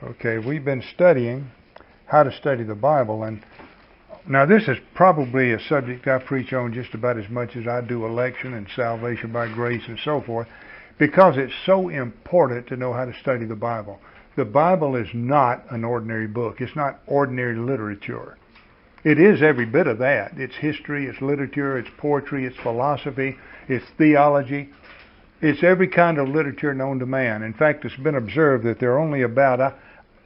Okay, we've been studying how to study the Bible, and now this is probably a subject I preach on just about as much as I do election and salvation by grace and so forth, because it's so important to know how to study the Bible. The Bible is not an ordinary book. It's not ordinary literature. It is every bit of that. It's history, it's literature, it's poetry, it's philosophy, it's theology. It's every kind of literature known to man. In fact, it's been observed that there are only about,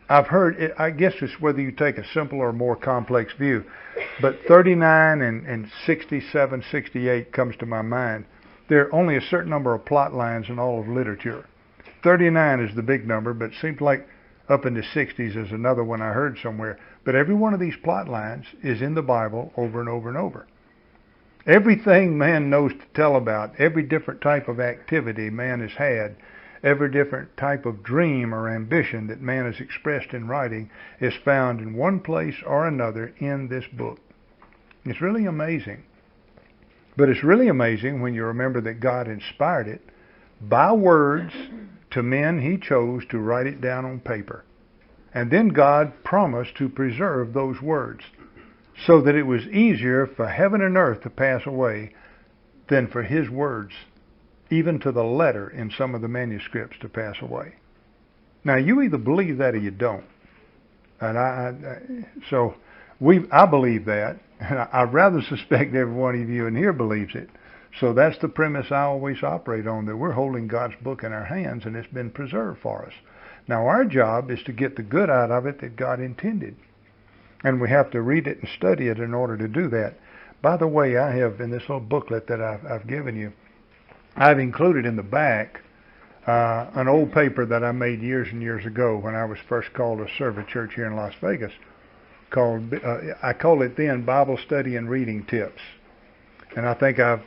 I've heard, I guess it's whether you take a simple or more complex view, but 39 and 67, 68 comes to my mind. There are only a certain number of plot lines in all of literature. 39 is the big number, but it seems like up in the 60s is another one I heard somewhere. But every one of these plot lines is in the Bible over and over and over. Everything man knows to tell about, every different type of activity man has had, every different type of dream or ambition that man has expressed in writing is found in one place or another in this book. It's really amazing. But it's really amazing when you remember that God inspired it by words to men he chose to write it down on paper. And then God promised to preserve those words so that it was easier for heaven and earth to pass away than for his words, even to the letter in some of the manuscripts, to pass away. Now, you either believe that or you don't. And I believe that, and I rather suspect every one of you in here believes it. So that's the premise I always operate on, that we're holding God's book in our hands and it's been preserved for us. Now, our job is to get the good out of it that God intended. And we have to read it and study it in order to do that. By the way, I have, in this little booklet that I've given you, I've included in the back an old paper that I made years and years ago when I was first called to serve a church here in Las Vegas. I called it then Bible Study and Reading Tips. And I think I've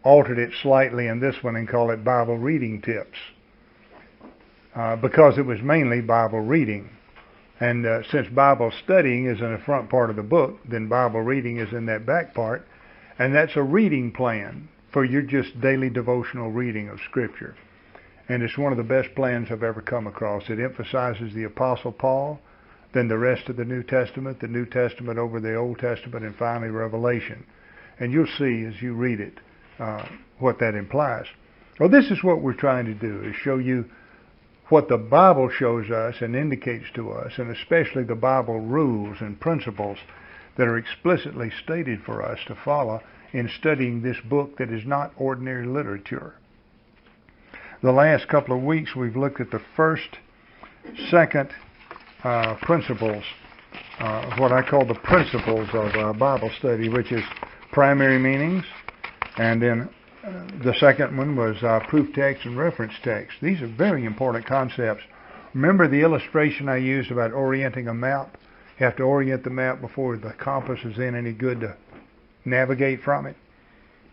altered it slightly in this one and call it Bible Reading Tips. Because it was mainly Bible reading. And since Bible studying is in the front part of the book, then Bible reading is in that back part. And that's a reading plan for your just daily devotional reading of Scripture. And it's one of the best plans I've ever come across. It emphasizes the Apostle Paul, then the rest of the New Testament over the Old Testament, and finally Revelation. And you'll see as you read it what that implies. Well, this is what we're trying to do, is show you what the Bible shows us and indicates to us, and especially the Bible rules and principles that are explicitly stated for us to follow in studying this book that is not ordinary literature. The last couple of weeks we've looked at the first, second principles, what I call the principles of Bible study, which is primary meanings, and then the second one was proof text and reference text. These are very important concepts. Remember the illustration I used about orienting a map? You have to orient the map before the compass is in any good to navigate from it.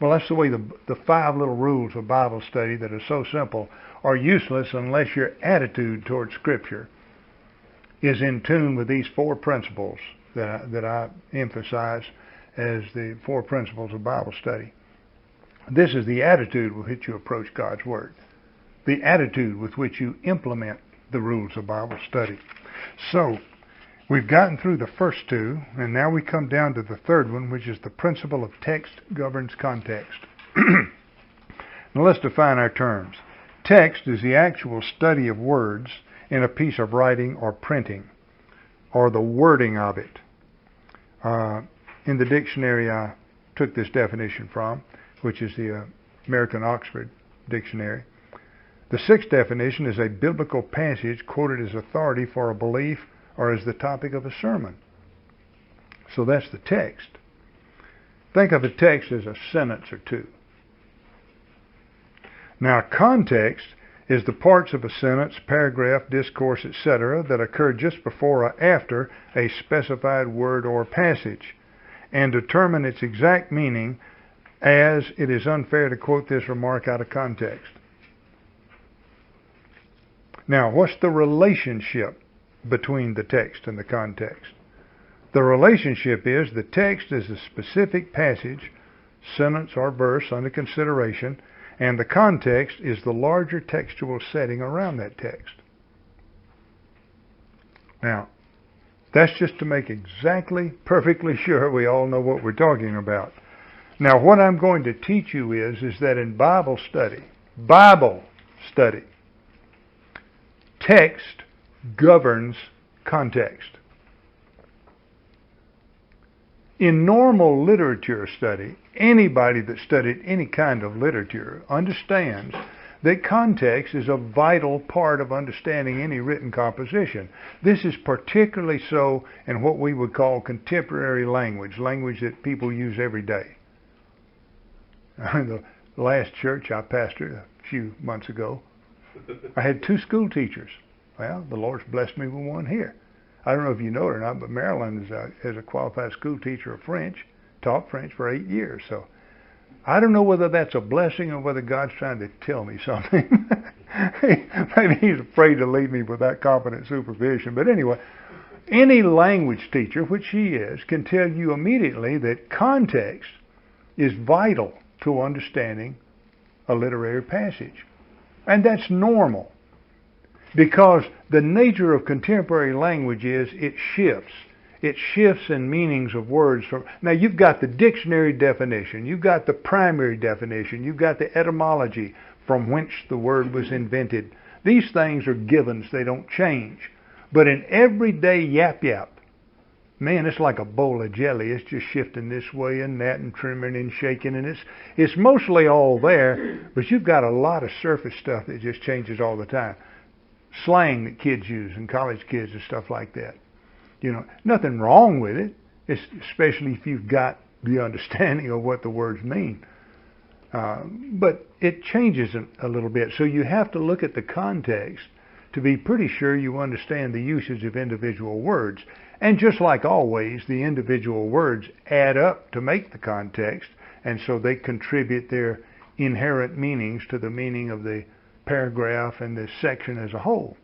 Well, that's the way the 5 little rules of Bible study that are so simple are useless unless your attitude towards Scripture is in tune with these 4 principles that I emphasize as the 4 principles of Bible study. This is the attitude with which you approach God's Word, the attitude with which you implement the rules of Bible study. So, we've gotten through the first 2, and now we come down to the third one, which is the principle of text governs context. Now let's define our terms. Text is the actual study of words in a piece of writing or printing, or the wording of it. In the dictionary I took this definition from, which is the American Oxford Dictionary. The 6th definition is a biblical passage quoted as authority for a belief or as the topic of a sermon. So that's the text. Think of a text as a sentence or 2. Now, context is the parts of a sentence, paragraph, discourse, etc. that occur just before or after a specified word or passage and determine its exact meaning, as it is unfair to quote this remark out of context. Now, what's the relationship between the text and the context? The relationship is the text is a specific passage, sentence or verse under consideration, and the context is the larger textual setting around that text. Now, that's just to make exactly, perfectly sure we all know what we're talking about. Now, what I'm going to teach you is that in Bible study, text governs context. In normal literature study, anybody that studied any kind of literature understands that context is a vital part of understanding any written composition. This is particularly so in what we would call contemporary language that people use every day. The last church I pastored a few months ago, I had 2 school teachers. Well, the Lord's blessed me with one here. I don't know if you know it or not, but Marilyn is a qualified school teacher of French, taught French for 8 years. So I don't know whether that's a blessing or whether God's trying to tell me something. Maybe He's afraid to leave me without competent supervision. But anyway, any language teacher, which she is, can tell you immediately that context is vital to understanding a literary passage. And that's normal. Because the nature of contemporary language is it shifts. It shifts in meanings of words. Now you've got the dictionary definition, you've got the primary definition, you've got the etymology from whence the word was invented. These things are givens, they don't change. But in everyday yap, man, it's like a bowl of jelly. It's just shifting this way and that and trimming and shaking, and it's mostly all there, but you've got a lot of surface stuff that just changes all the time. Slang that kids use and college kids and stuff like that. You know, nothing wrong with it, especially if you've got the understanding of what the words mean. But it changes a little bit. So you have to look at the context to be pretty sure you understand the usage of individual words. And just like always, the individual words add up to make the context, and so they contribute their inherent meanings to the meaning of the paragraph and the section as a whole.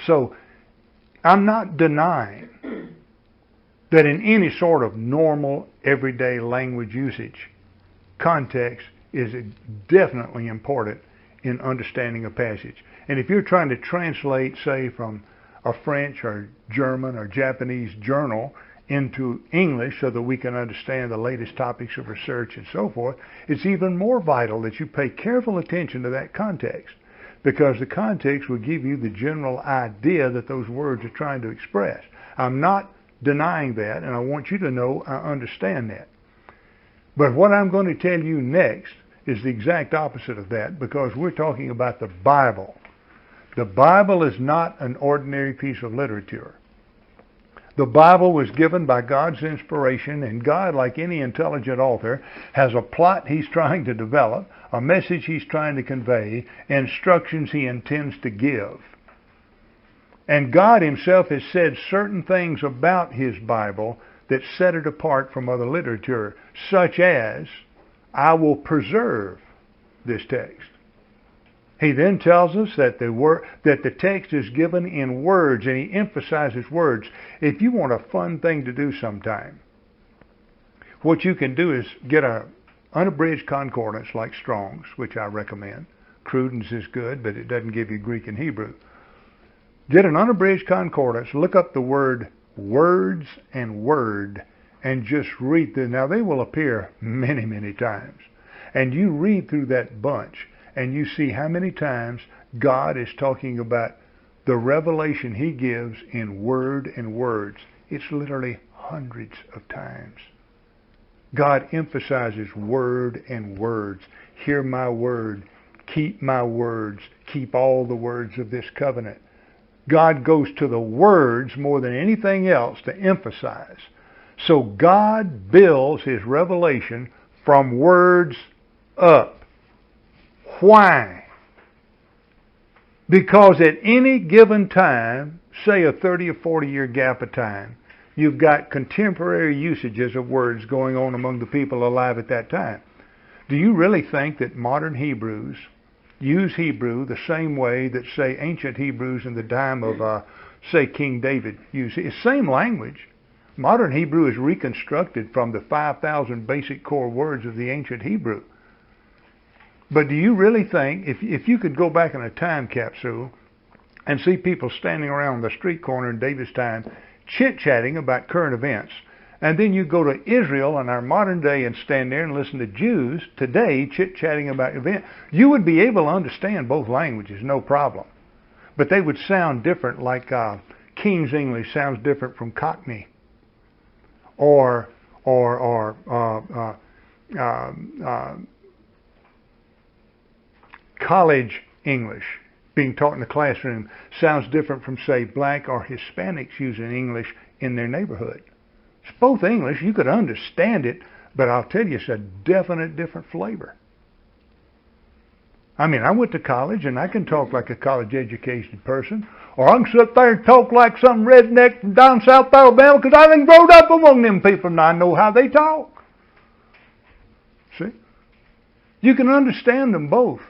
So I'm not denying that in any sort of normal, everyday language usage, context is definitely important in understanding a passage. And if you're trying to translate, say, from a French or German or Japanese journal into English so that we can understand the latest topics of research and so forth, it's even more vital that you pay careful attention to that context, because the context will give you the general idea that those words are trying to express. I'm not denying that, and I want you to know I understand that. But what I'm going to tell you next is the exact opposite of that, because we're talking about the Bible. The Bible is not an ordinary piece of literature. The Bible was given by God's inspiration, and God, like any intelligent author, has a plot He's trying to develop, a message He's trying to convey, instructions He intends to give. And God Himself has said certain things about His Bible that set it apart from other literature, such as, I will preserve this text. He then tells us that the text is given in words, and he emphasizes words. If you want a fun thing to do sometime, what you can do is get an unabridged concordance like Strong's, which I recommend. Cruden's is good, but it doesn't give you Greek and Hebrew. Get an unabridged concordance, look up the word words and word, and just read them. Now, they will appear many, many times. And you read through that bunch, and you see how many times God is talking about the revelation He gives in word and words. It's literally hundreds of times. God emphasizes word and words. Hear my word. Keep my words. Keep all the words of this covenant. God goes to the words more than anything else to emphasize. So God builds His revelation from words up. Why? Because at any given time, say a 30 or 40 year gap of time, you've got contemporary usages of words going on among the people alive at that time. Do you really think that modern Hebrews use Hebrew the same way that, say, ancient Hebrews in the time of, say, King David used it? It's the same language. Modern Hebrew is reconstructed from the 5,000 basic core words of the ancient Hebrew. But do you really think, if you could go back in a time capsule and see people standing around the street corner in Davis time chit-chatting about current events. And then you go to Israel in our modern day and stand there and listen to Jews today chit-chatting about events. You would be able to understand both languages, no problem. But they would sound different, like King's English sounds different from Cockney. Or college English being taught in the classroom sounds different from, say, black or Hispanics using English in their neighborhood. It's both English. You could understand it, but I'll tell you, it's a definite different flavor. I mean, I went to college, and I can talk like a college-educated person, or I can sit there and talk like some redneck from down South Alabama because I done growed up among them people, and I know how they talk. See? You can understand them both.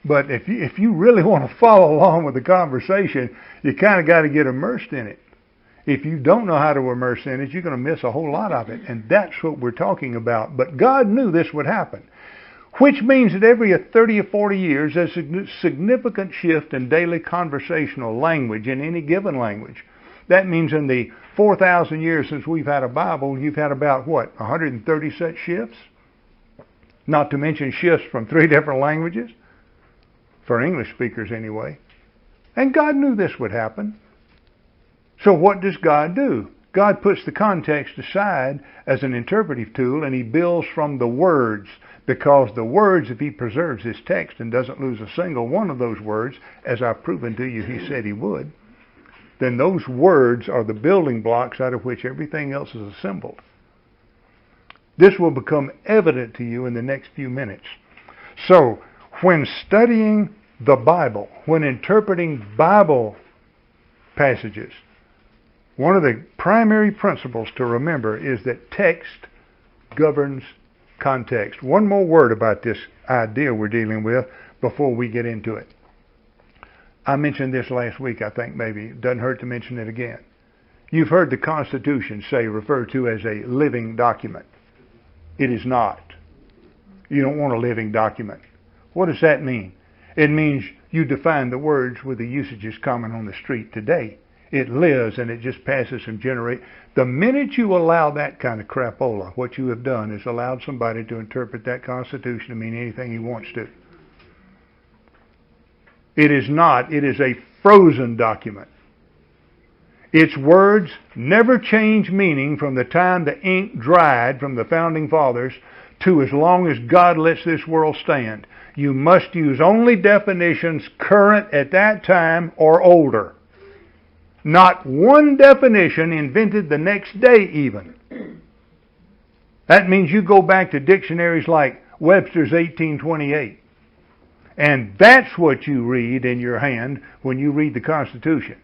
But if you really want to follow along with the conversation, you kind of got to get immersed in it. If you don't know how to immerse in it, you're going to miss a whole lot of it. And that's what we're talking about. But God knew this would happen, which means that every 30 or 40 years, there's a significant shift in daily conversational language in any given language. That means in the 4,000 years since we've had a Bible, you've had about, 130 such shifts? Not to mention shifts from 3 different languages. For English speakers anyway. And God knew this would happen. So what does God do? God puts the context aside as an interpretive tool, and He builds from the words, because the words, if He preserves His text and doesn't lose a single one of those words, as I've proven to you He said He would, then those words are the building blocks out of which everything else is assembled. This will become evident to you in the next few minutes. So, when studying the Bible, when interpreting Bible passages, one of the primary principles to remember is that text governs context. One more word about this idea we're dealing with before we get into it. I mentioned this last week, I think maybe. It doesn't hurt to mention it again. You've heard the Constitution referred to as a living document. It is not. You don't want a living document. What does that mean? It means you define the words with the usages common on the street today. It lives and it just passes from generation. The minute you allow that kind of crapola, what you have done is allowed somebody to interpret that Constitution to mean anything he wants to. It is not. It is a frozen document. Its words never change meaning from the time the ink dried from the founding fathers to as long as God lets this world stand. You must use only definitions current at that time or older. Not one definition invented the next day even. That means you go back to dictionaries like Webster's 1828. And that's what you read in your hand when you read the Constitution.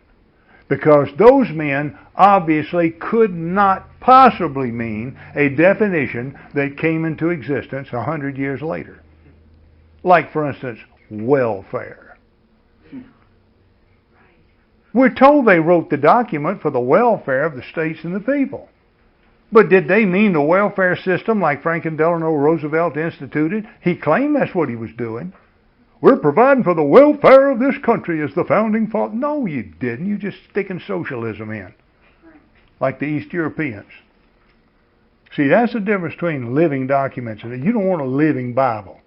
Because those men obviously could not possibly mean a definition that came into existence 100 years later. Like, for instance, welfare. We're told they wrote the document for the welfare of the states and the people. But did they mean the welfare system like Franklin Delano Roosevelt instituted? He claimed that's what he was doing. We're providing for the welfare of this country as the founding father. No, you didn't. You're just sticking socialism in. Like the East Europeans. See, that's the difference between living documents and you don't want a living Bible.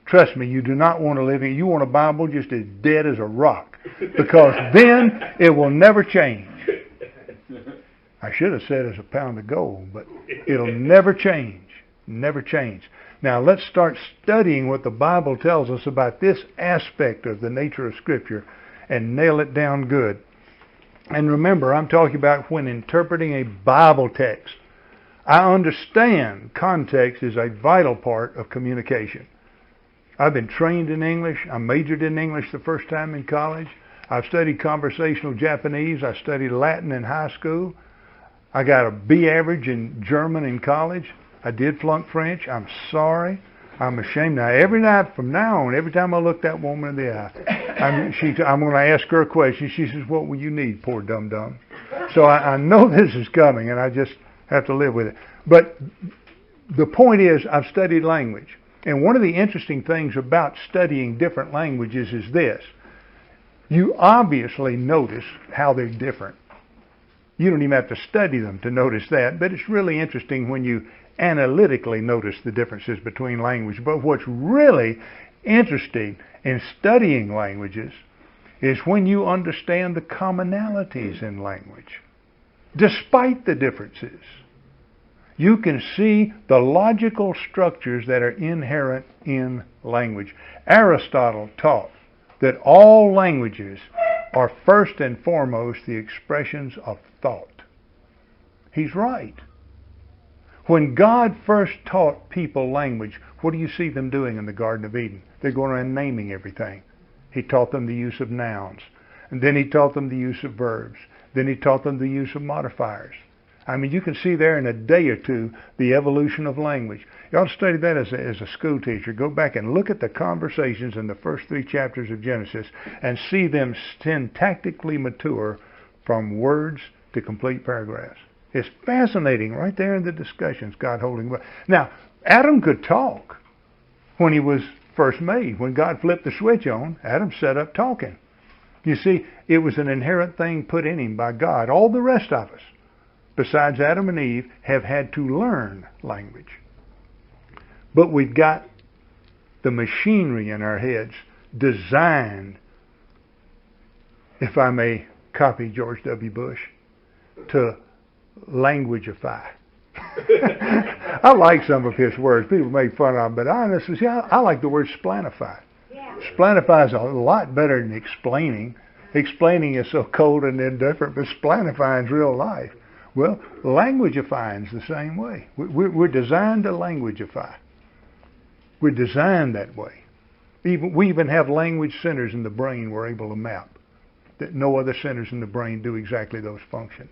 Trust me, you do not want a living. You want a Bible just as dead as a rock. Because then it will never change. I should have said as a pound of gold, but it'll never change. Never change. Now let's start studying what the Bible tells us about this aspect of the nature of Scripture and nail it down good. And remember, I'm talking about when interpreting a Bible text. I understand context is a vital part of communication. I've been trained in English. I majored in English the first time in college. I've studied conversational Japanese. I studied Latin in high school. I got a B average in German in college. I did flunk French. I'm sorry. I'm ashamed. Now, every night from now on, every time I look that woman in the eye, I'm going to ask her a question. She says, "What will you need, poor dum-dum?" So I know this is coming, and I just have to live with it. But the point is, I've studied language. And one of the interesting things about studying different languages is this. you obviously notice how they're different. You don't even have to study them to notice that, but it's really interesting when you analytically notice the differences between language. But what's really interesting in studying languages is when you understand the commonalities in language. Despite the differences, you can see the logical structures that are inherent in language. Aristotle taught that all languages are first and foremost the expressions of thought. He's right. When God first taught people language, what do you see them doing in the Garden of Eden? They're going around naming everything. He taught them the use of nouns. And then he taught them the use of verbs. Then he taught them the use of modifiers. I mean, you can see there in a day or two the evolution of language. You ought to study that as a school teacher. Go back and look at the conversations in the first 3 chapters of Genesis and see them syntactically mature from words to complete paragraphs. It's fascinating right there in the discussions, God holding. Now, Adam could talk when he was first made. When God flipped the switch on, Adam set up talking. You see, it was an inherent thing put in him by God. All the rest of us, besides Adam and Eve, have had to learn language. But we've got the machinery in our heads designed, if I may copy George W. Bush, to languageify. I like some of his words. People make fun of him, but honestly, I like the word splanify. Yeah. Splanify is a lot better than explaining. Explaining is so cold and indifferent, but splanifying is real life. Well, languageifying is the same way. We're designed to languageify. We're designed that way. We even have language centers in the brain we're able to map. That no other centers in the brain do exactly those functions.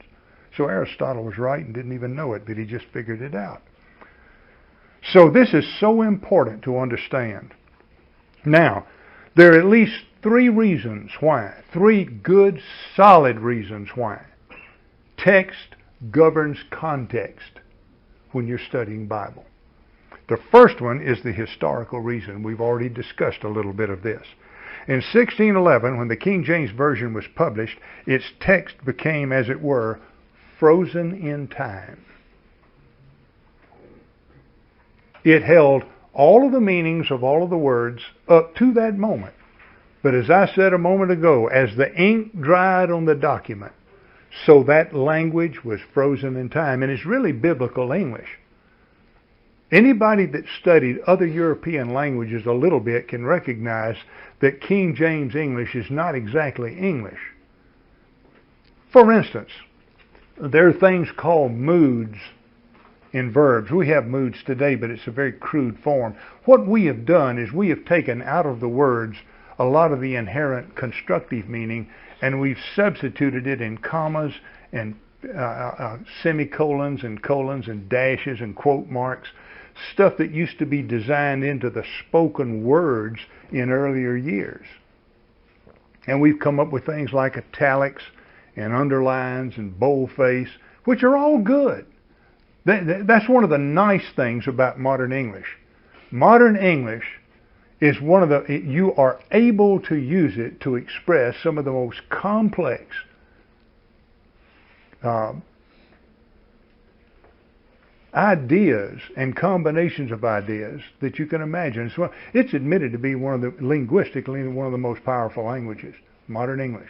So Aristotle was right and didn't even know it, but he just figured it out. So this is so important to understand. Now, there are at least 3 reasons why, 3 good, solid reasons why text governs context when you're studying Bible. The first one is the historical reason. We've already discussed a little bit of this. In 1611, when the King James Version was published, its text became, as it were, frozen in time. It held all of the meanings of all of the words up to that moment. But as I said a moment ago, as the ink dried on the document, so that language was frozen in time. And it's really biblical English. Anybody that studied other European languages a little bit can recognize that King James English is not exactly English. For instance, there are things called moods in verbs. We have moods today, but it's a very crude form. What we have done is we have taken out of the words a lot of the inherent constructive meaning, and we've substituted it in commas and semicolons and colons and dashes and quote marks, stuff that used to be designed into the spoken words in earlier years. And we've come up with things like italics and underlines and boldface, which are all good. That's one of the nice things about modern English. Modern English is you are able to use it to express some of the most complex ideas and combinations of ideas that you can imagine. So it's admitted to be linguistically one of the most powerful languages, modern English.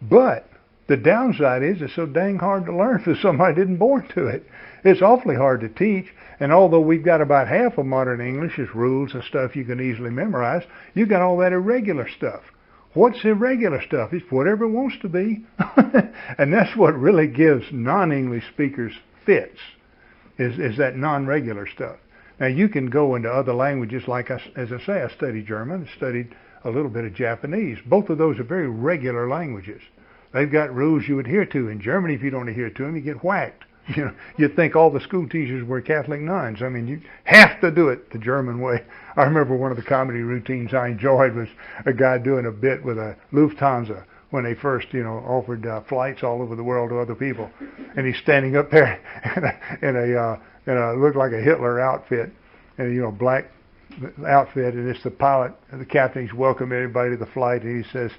But the downside is it's so dang hard to learn for somebody that isn't born to it. It's awfully hard to teach. And although we've got about half of modern English as rules and stuff you can easily memorize, you've got all that irregular stuff. What's irregular stuff? It's whatever it wants to be. And that's what really gives non-English speakers fits, is that non-regular stuff. Now you can go into other languages, like as I say, I studied German, studied a little bit of Japanese. Both of those are very regular languages. They've got rules you adhere to. In Germany, if you don't adhere to them, you get whacked. You know, you'd think all the school teachers were Catholic nuns. I mean, you have to do it the German way. I remember one of the comedy routines I enjoyed was a guy doing a bit with a Lufthansa when they first, offered flights all over the world to other people, and he's standing up there in a looked like a Hitler outfit, and black outfit, and it's the pilot, the captain. He's welcoming everybody to the flight, and he says,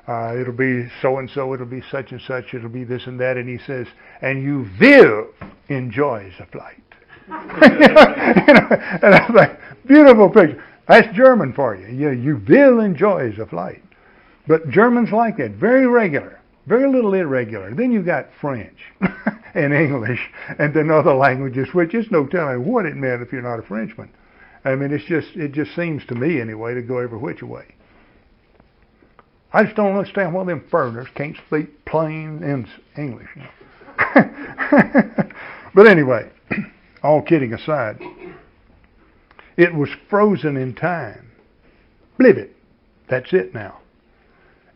it'll be so and so, it'll be such and such, it'll be this and that, and he says, and you will enjoy the flight. And I was like, beautiful picture. That's German for you. You will enjoy the flight. But Germans like that, very regular, very little irregular. Then you've got French and English and then other languages, which is no telling what it meant if you're not a Frenchman. I mean, it just seems to me anyway to go every which way. I just don't understand why them foreigners can't speak plain English. You know? But anyway, all kidding aside, it was frozen in time. Believe it. That's it now.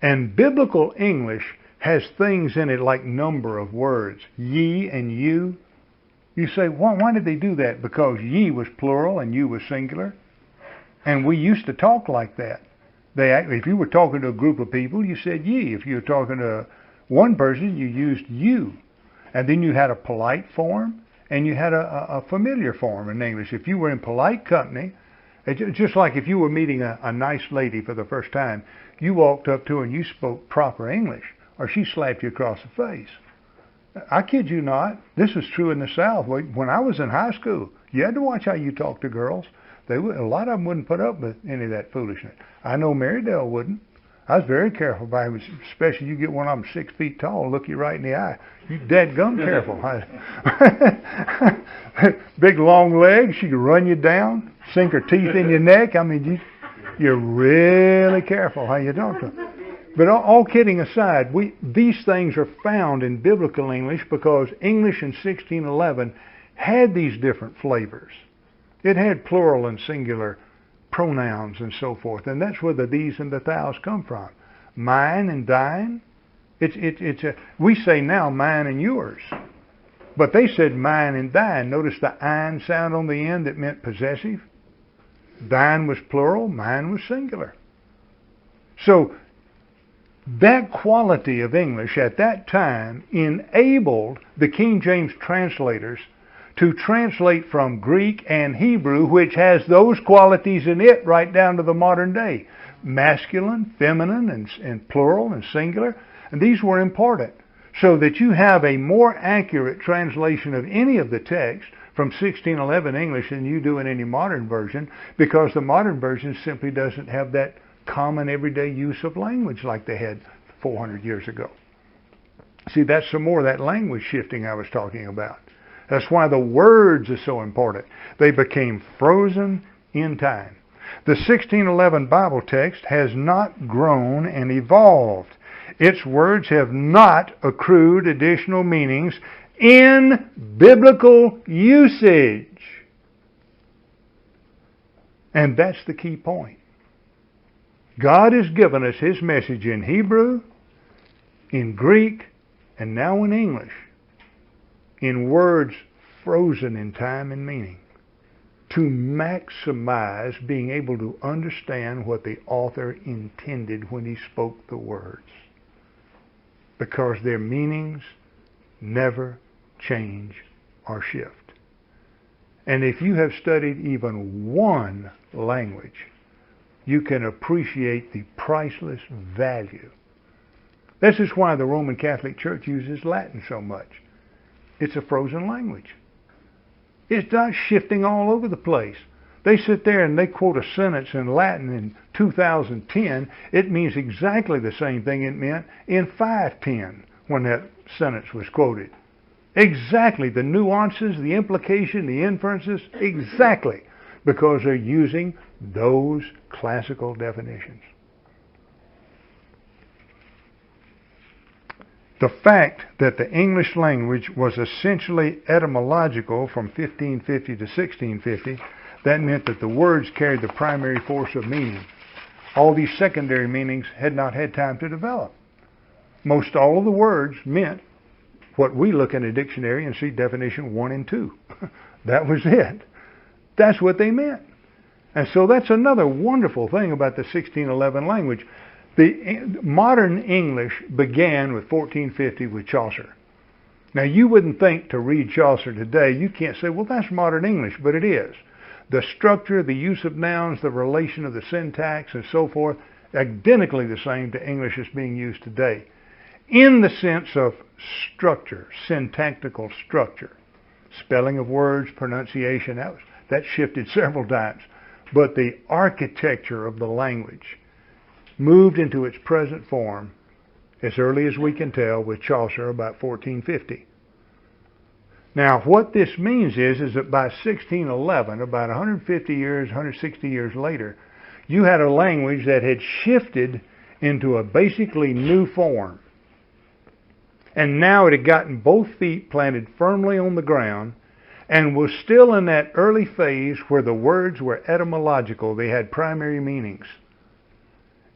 And biblical English has things in it like number of words. Ye and you. You say, why did they do that? Because ye was plural and you was singular. And we used to talk like that. If you were talking to a group of people, you said ye. If you were talking to one person, you used you. And then you had a polite form and you had a familiar form in English. If you were in polite company, just like if you were meeting a nice lady for the first time, you walked up to her and you spoke proper English, or she slapped you across the face. I kid you not. This was true in the South. When I was in high school, you had to watch how you talked to girls. A lot of them wouldn't put up with any of that foolishness. I know Marydale wouldn't. I was very careful by him, especially you get one of them 6 feet tall, look you right in the eye. You dadgum careful. Big long legs, she could run you down, sink her teeth in your neck. I mean, you're really careful how you talk to them. But all kidding aside, these things are found in biblical English because English in 1611 had these different flavors. It had plural and singular pronouns and so forth, and that's where the these and the thous come from. Mine and thine. We say now mine and yours, but they said mine and thine. Notice the ein sound on the end that meant possessive. Thine was plural, mine was singular. So that quality of English at that time enabled the King James translators to translate from Greek and Hebrew, which has those qualities in it right down to the modern day. Masculine, feminine, and plural and singular. And these were important, so that you have a more accurate translation of any of the text from 1611 English than you do in any modern version, because the modern version simply doesn't have that common everyday use of language like they had 400 years ago. See, that's some more of that language shifting I was talking about. That's why the words are so important. They became frozen in time. The 1611 Bible text has not grown and evolved. Its words have not accrued additional meanings in biblical usage. And that's the key point. God has given us His message in Hebrew, in Greek, and now in English, in words frozen in time and meaning, to maximize being able to understand what the author intended when he spoke the words, because their meanings never change or shift. And if you have studied even one language, you can appreciate the priceless value. This is why the Roman Catholic Church uses Latin so much. It's a frozen language. It's not shifting all over the place. They sit there and they quote a sentence in Latin in 2010. It means exactly the same thing it meant in 510 when that sentence was quoted. Exactly. The nuances, the implication, the inferences, exactly. Because they're using those classical definitions. The fact that the English language was essentially etymological from 1550 to 1650, that meant that the words carried the primary force of meaning. All these secondary meanings had not had time to develop. Most all of the words meant what we look in a dictionary and see definition 1 and 2. That was it. That's what they meant. And so that's another wonderful thing about the 1611 language. The modern English began with 1450 with Chaucer. Now you wouldn't think to read Chaucer today, you can't say, well, that's modern English, but it is. the structure, the use of nouns, the relation of the syntax, and so forth, identically the same to English as being used today. In the sense of structure, syntactical structure, spelling of words, pronunciation, that shifted several times. But the architecture of the language moved into its present form as early as we can tell with Chaucer about 1450. Now, what this means is that by 1611, about 150 years, 160 years later, you had a language that had shifted into a basically new form. And now it had gotten both feet planted firmly on the ground and was still in that early phase where the words were etymological. They had primary meanings.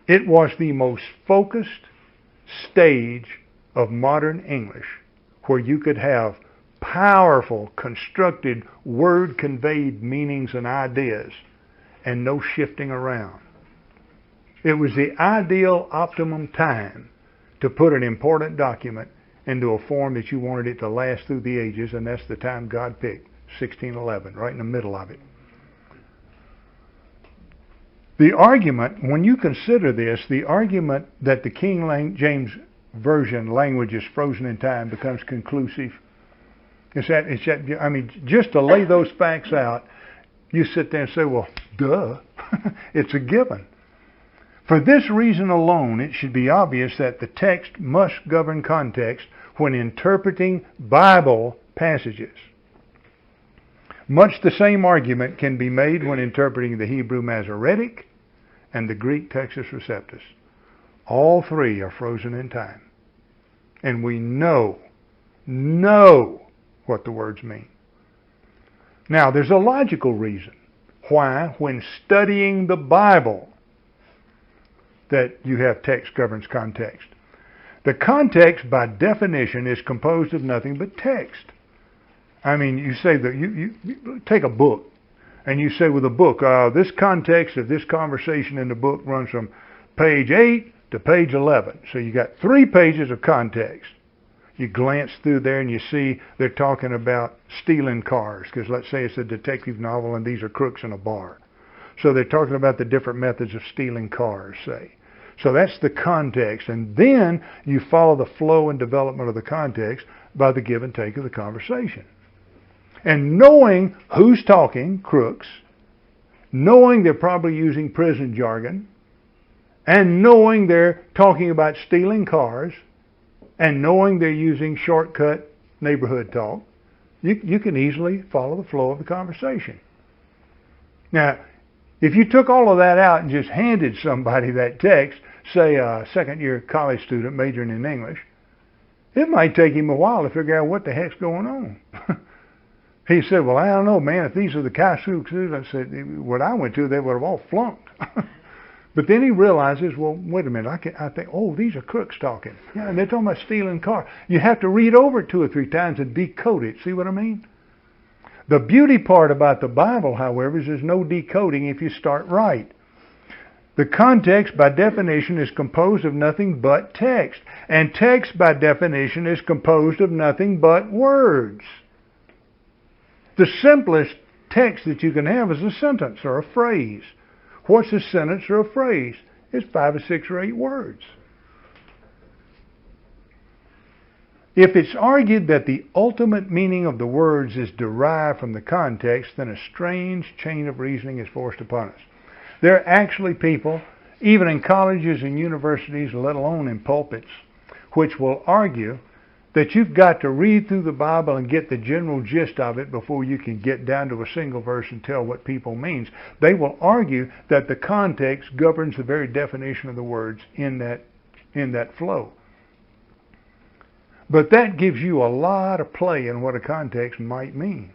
It was the most focused stage of modern English where you could have powerful, constructed, word-conveyed meanings and ideas and no shifting around. It was the ideal optimum time to put an important document into a form that you wanted it to last through the ages, and that's the time God picked, 1611, right in the middle of it. The argument, when you consider this, the argument that the King James Version language is frozen in time becomes conclusive. Just to lay those facts out, you sit there and say, well, duh, it's a given. For this reason alone, it should be obvious that the text must govern context when interpreting Bible passages. Much the same argument can be made when interpreting the Hebrew Masoretic and the Greek Textus Receptus. All three are frozen in time. And we know what the words mean. Now, there's a logical reason why, when studying the Bible, that you have text governs context. The context, by definition, is composed of nothing but text. I mean, you say that you take a book, and you say with a book, this context of this conversation in the book runs from page 8 to page 11. So you got 3 pages of context. You glance through there and you see they're talking about stealing cars, because let's say it's a detective novel and these are crooks in a bar. So they're talking about the different methods of stealing cars, say. So that's the context. And then you follow the flow and development of the context by the give and take of the conversation. And knowing who's talking, crooks, knowing they're probably using prison jargon, and knowing they're talking about stealing cars, and knowing they're using shortcut neighborhood talk, you can easily follow the flow of the conversation. Now, if you took all of that out and just handed somebody that text, say a second-year college student majoring in English, it might take him a while to figure out what the heck's going on. He said, well, I don't know, man, if these are the Kasuks, I said, what I went to, they would have all flunked. But then he realizes, well, wait a minute, I think, oh, these are crooks talking. Yeah, and they're talking about stealing cars. You have to read over it 2 or 3 times and decode it. See what I mean? The beauty part about the Bible, however, is there's no decoding if you start right. The context, by definition, is composed of nothing but text. And text, by definition, is composed of nothing but words. The simplest text that you can have is a sentence or a phrase. What's a sentence or a phrase? It's 5 or 6 or 8 words. If it's argued that the ultimate meaning of the words is derived from the context, then a strange chain of reasoning is forced upon us. There are actually people, even in colleges and universities, let alone in pulpits, which will argue that you've got to read through the Bible and get the general gist of it before you can get down to a single verse and tell what people means. They will argue that the context governs the very definition of the words in that flow. But that gives you a lot of play in what a context might mean,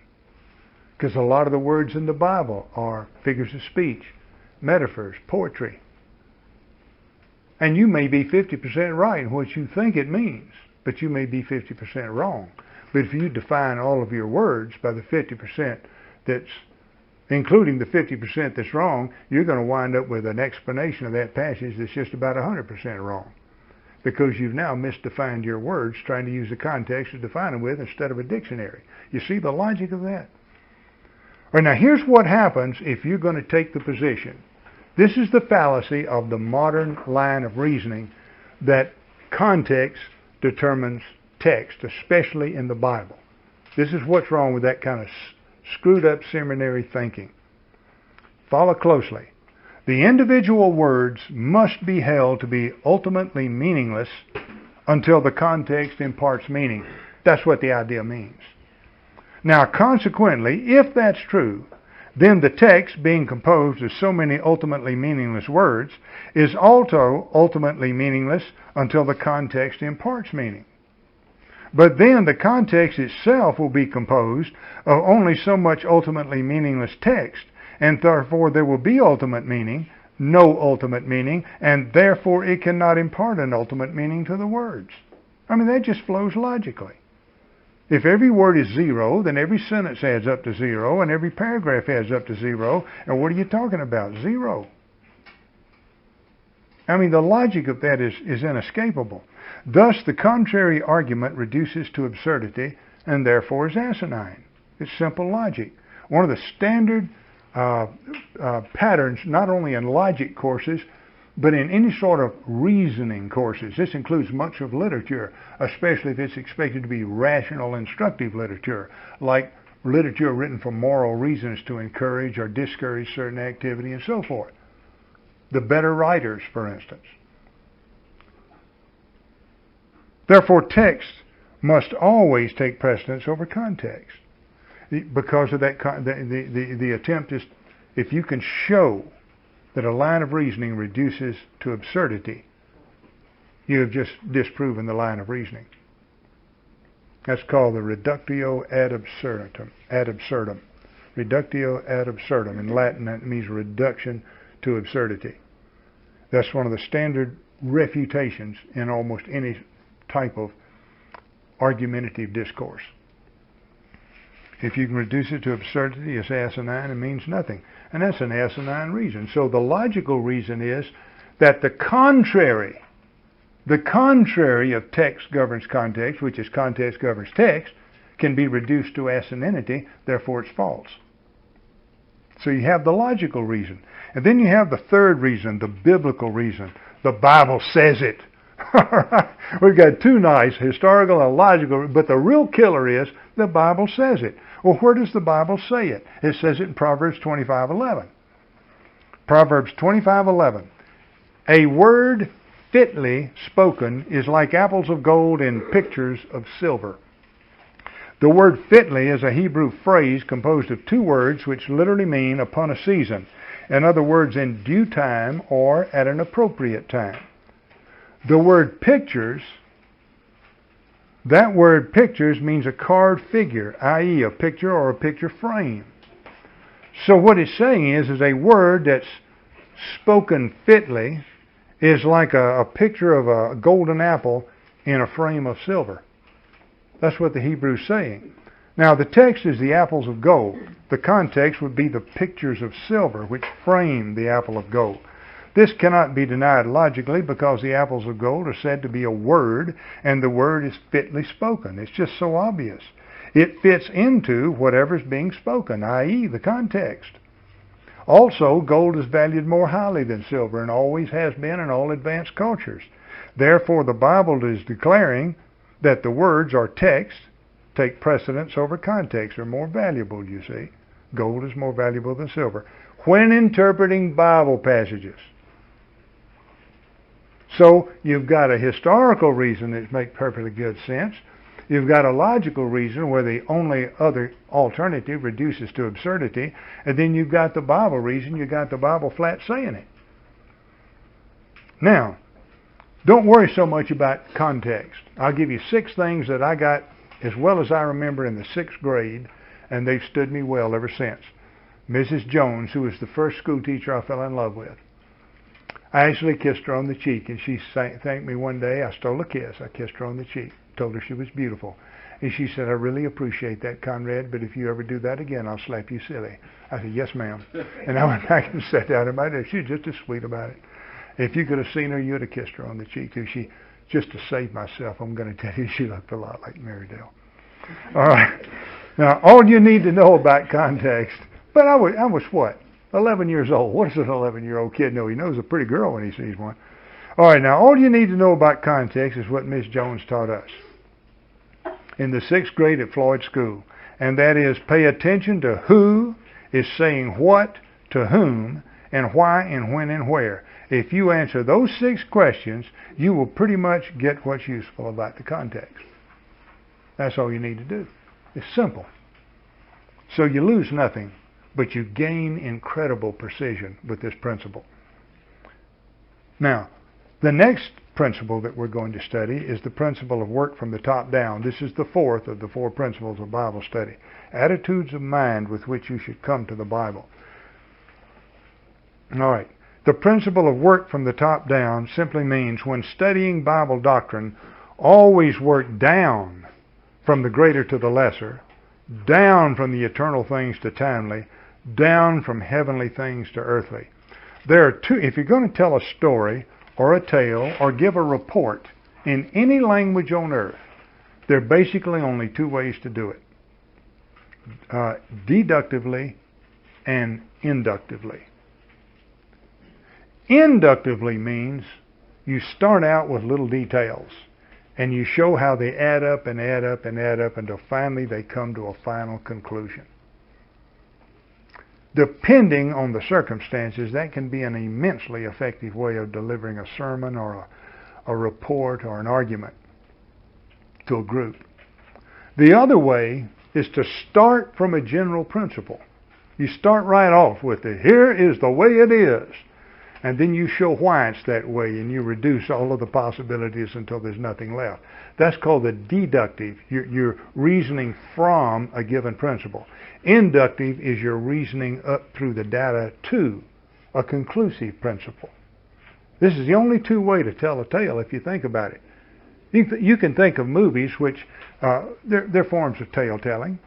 because a lot of the words in the Bible are figures of speech, metaphors, poetry. And you may be 50% right in what you think it means, but you may be 50% wrong. But if you define all of your words by the 50% that's, including the 50% that's wrong, you're going to wind up with an explanation of that passage that's just about 100% wrong, because you've now misdefined your words trying to use the context to define them with instead of a dictionary. You see the logic of that? Well, now here's what happens if you're going to take the position. This is the fallacy of the modern line of reasoning that context determines text, especially in the Bible. This is what's wrong with that kind of screwed up seminary thinking. Follow closely. The individual words must be held to be ultimately meaningless until the context imparts meaning. That's what the idea means. Now, consequently, if that's true, then the text, being composed of so many ultimately meaningless words, is also ultimately meaningless until the context imparts meaning. But then the context itself will be composed of only so much ultimately meaningless text, and therefore there will be ultimate meaning, no ultimate meaning, and therefore it cannot impart an ultimate meaning to the words. I mean, that just flows logically. If every word is zero, then every sentence adds up to zero, and every paragraph adds up to zero. And what are you talking about? Zero. I mean, the logic of that is inescapable. Thus, the contrary argument reduces to absurdity, and therefore is asinine. It's simple logic. One of the standard patterns, not only in logic courses, but in any sort of reasoning courses. This includes much of literature, especially if it's expected to be rational, instructive literature, like literature written for moral reasons to encourage or discourage certain activity and so forth. The better writers, for instance. Therefore, text must always take precedence over context. Because of that, the attempt is, if you can show that a line of reasoning reduces to absurdity, you have just disproven the line of reasoning. That's called the reductio ad absurdum. Reductio ad absurdum. In Latin, that means reduction to absurdity. That's one of the standard refutations in almost any type of argumentative discourse. If you can reduce it to absurdity, it's asinine and means nothing. And that's an asinine reason. So the logical reason is that the contrary of text governs context, which is context governs text, can be reduced to asininity, therefore it's false. So you have the logical reason. And then you have the third reason, the biblical reason. The Bible says it. We've got two nice, historical and logical, but the real killer is the Bible says it. Well, where does the Bible say it? It says it in Proverbs 25:11. Proverbs 25:11. A word fitly spoken is like apples of gold in pictures of silver. The word fitly is a Hebrew phrase composed of two words which literally mean upon a season. In other words, in due time or at an appropriate time. The word pictures, that word pictures means a carved figure, i.e. a picture or a picture frame. So what it's saying is a word that's spoken fitly is like a picture of a golden apple in a frame of silver. That's what the Hebrew's saying. Now the text is the apples of gold. The context would be the pictures of silver which frame the apple of gold. This cannot be denied logically because the apples of gold are said to be a word, and the word is fitly spoken. It's just so obvious. It fits into whatever's being spoken, i.e. the context. Also, gold is valued more highly than silver and always has been in all advanced cultures. Therefore, the Bible is declaring that the words or text take precedence over context, are more valuable, you see. Gold is more valuable than silver when interpreting Bible passages. So you've got a historical reason that makes perfectly good sense. You've got a logical reason where the only other alternative reduces to absurdity. And then you've got the Bible reason. You've got the Bible flat saying it. Now, don't worry so much about context. I'll give you 6 things that I got as well as I remember in the 6th grade, and they've stood me well ever since. Mrs. Jones, who was the first school teacher I fell in love with. I actually kissed her on the cheek, and she thanked me one day. I stole a kiss. I kissed her on the cheek, told her she was beautiful. And she said, I really appreciate that, Conrad, but if you ever do that again, I'll slap you silly. I said, yes, ma'am. And I went back and sat down in my desk. She was just as sweet about it. If you could have seen her, you'd have kissed her on the cheek, too. Just to save myself, I'm going to tell you she looked a lot like Mary Dale. All right. Now, all you need to know about context But I was what? 11 years old. What does an 11-year-old kid know? He knows a pretty girl when he sees one. All right, now all you need to know about context is what Miss Jones taught us in the 6th grade at Floyd School. And that is, pay attention to who is saying what to whom and why and when and where. If you answer those 6 questions, you will pretty much get what's useful about the context. That's all you need to do. It's simple. So you lose nothing, but you gain incredible precision with this principle. Now, the next principle that we're going to study is the principle of work from the top down. This is the 4th of the 4 principles of Bible study. Attitudes of mind with which you should come to the Bible. All right. The principle of work from the top down simply means when studying Bible doctrine, always work down from the greater to the lesser, down from the eternal things to timely, down from heavenly things to earthly. There are two, if you're going to tell a story or a tale or give a report in any language on earth, there are basically only 2 ways to do it. Deductively and inductively. Inductively means you start out with little details and you show how they add up and add up and add up until finally they come to a final conclusion. Depending on the circumstances, that can be an immensely effective way of delivering a sermon or a report or an argument to a group. The other way is to start from a general principle. You start right off with it. Here is the way it is. And then you show why it's that way, and you reduce all of the possibilities until there's nothing left. That's called the deductive. You're reasoning from a given principle. Inductive is your reasoning up through the data to a conclusive principle. This is the only 2 ways to tell a tale if you think about it. You can think of movies which, they're forms of tale telling,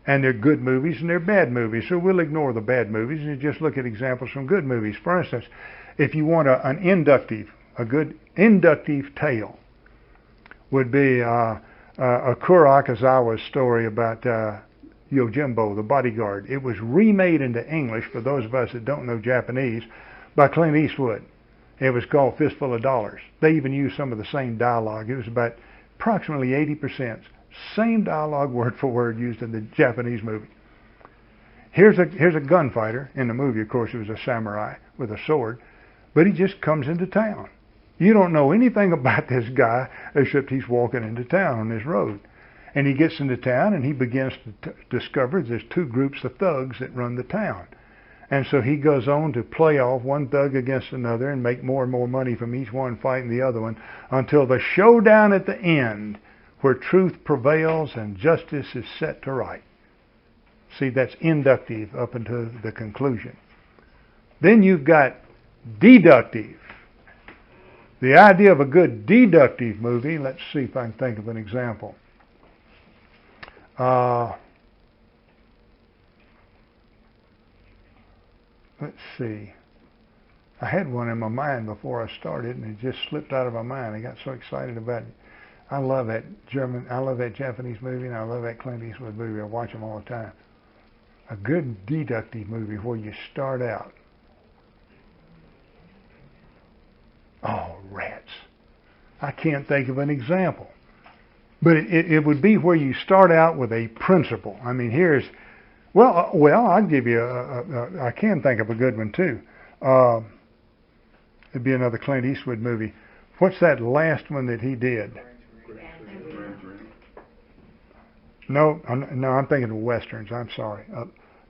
and they're good movies and they're bad movies. So we'll ignore the bad movies and just look at examples from good movies. For instance, if you want a good inductive tale would be a Kurokawa's story about Yojimbo, the bodyguard. It was remade into English, for those of us that don't know Japanese, by Clint Eastwood. It was called Fistful of Dollars. They even used some of the same dialogue. It was about approximately 80%. Same dialogue, word for word, used in the Japanese movie. Here's a gunfighter in the movie. Of course, he was a samurai with a sword, but he just comes into town. You don't know anything about this guy except he's walking into town on this road. And he gets into town and he begins to discover there's 2 groups of thugs that run the town. And so he goes on to play off one thug against another and make more and more money from each one fighting the other one until the showdown at the end, where truth prevails and justice is set to right. See, that's inductive up until the conclusion. Then you've got deductive. The idea of a good deductive movie, let's see if I can think of an example. Let's see. I had one in my mind before I started, and it just slipped out of my mind. I got so excited about it. I love that Japanese movie, and I love that Clint Eastwood movie. I watch them all the time. A good deductive movie where you start out. Oh, rats. I can't think of an example. But it would be where you start out with a principle. I mean, I'll give you I can think of a good one too. It'd be another Clint Eastwood movie. What's that last one that he did? No, I'm thinking of westerns. I'm sorry.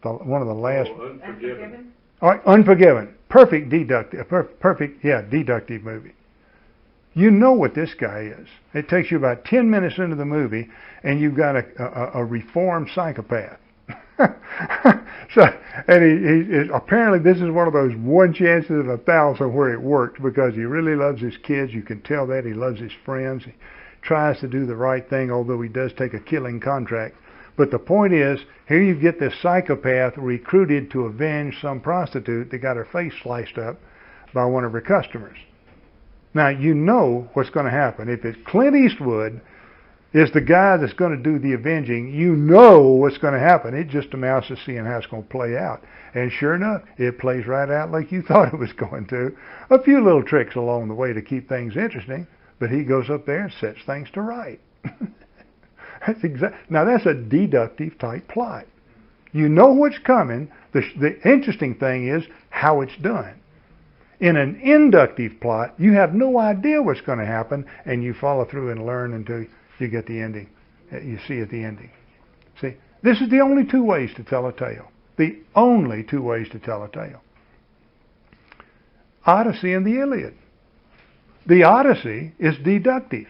One of the last. Unforgiven. All right, Unforgiven. Perfect deductive movie. You know what this guy is. It takes you about 10 minutes into the movie, and you've got a reformed psychopath. So, and he apparently this is one of those 1 chances in 1,000 where it works, because he really loves his kids. You can tell that. He loves his friends. He tries to do the right thing, although he does take a killing contract. But the point is, here you get this psychopath recruited to avenge some prostitute that got her face sliced up by one of her customers. Now, you know what's going to happen. If it's Clint Eastwood, is the guy that's going to do the avenging. You know what's going to happen. It just amounts to seeing how it's going to play out. And sure enough, it plays right out like you thought it was going to. A few little tricks along the way to keep things interesting, but he goes up there and sets things to right. Now that's a deductive type plot. You know what's coming. The interesting thing is how it's done. In an inductive plot, you have no idea what's going to happen, and you follow through and learn until you get the ending. You see at the ending. See, this is the only two ways to tell a tale. The only two ways to tell a tale. Odyssey and the Iliad. The Odyssey is deductive.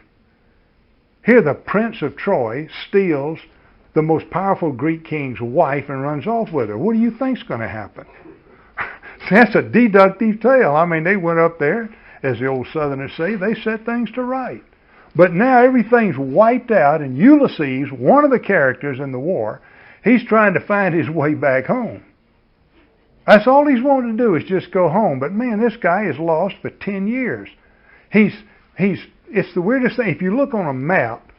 Here the Prince of Troy steals the most powerful Greek king's wife and runs off with her. What do you think's going to happen? That's a deductive tale. I mean, they went up there, as the old Southerners say, they set things to right. But now everything's wiped out, and Ulysses, one of the characters in the war, he's trying to find his way back home. That's all he's wanting to do is just go home. But man, this guy is lost for 10 years. It's the weirdest thing. If you look on a map,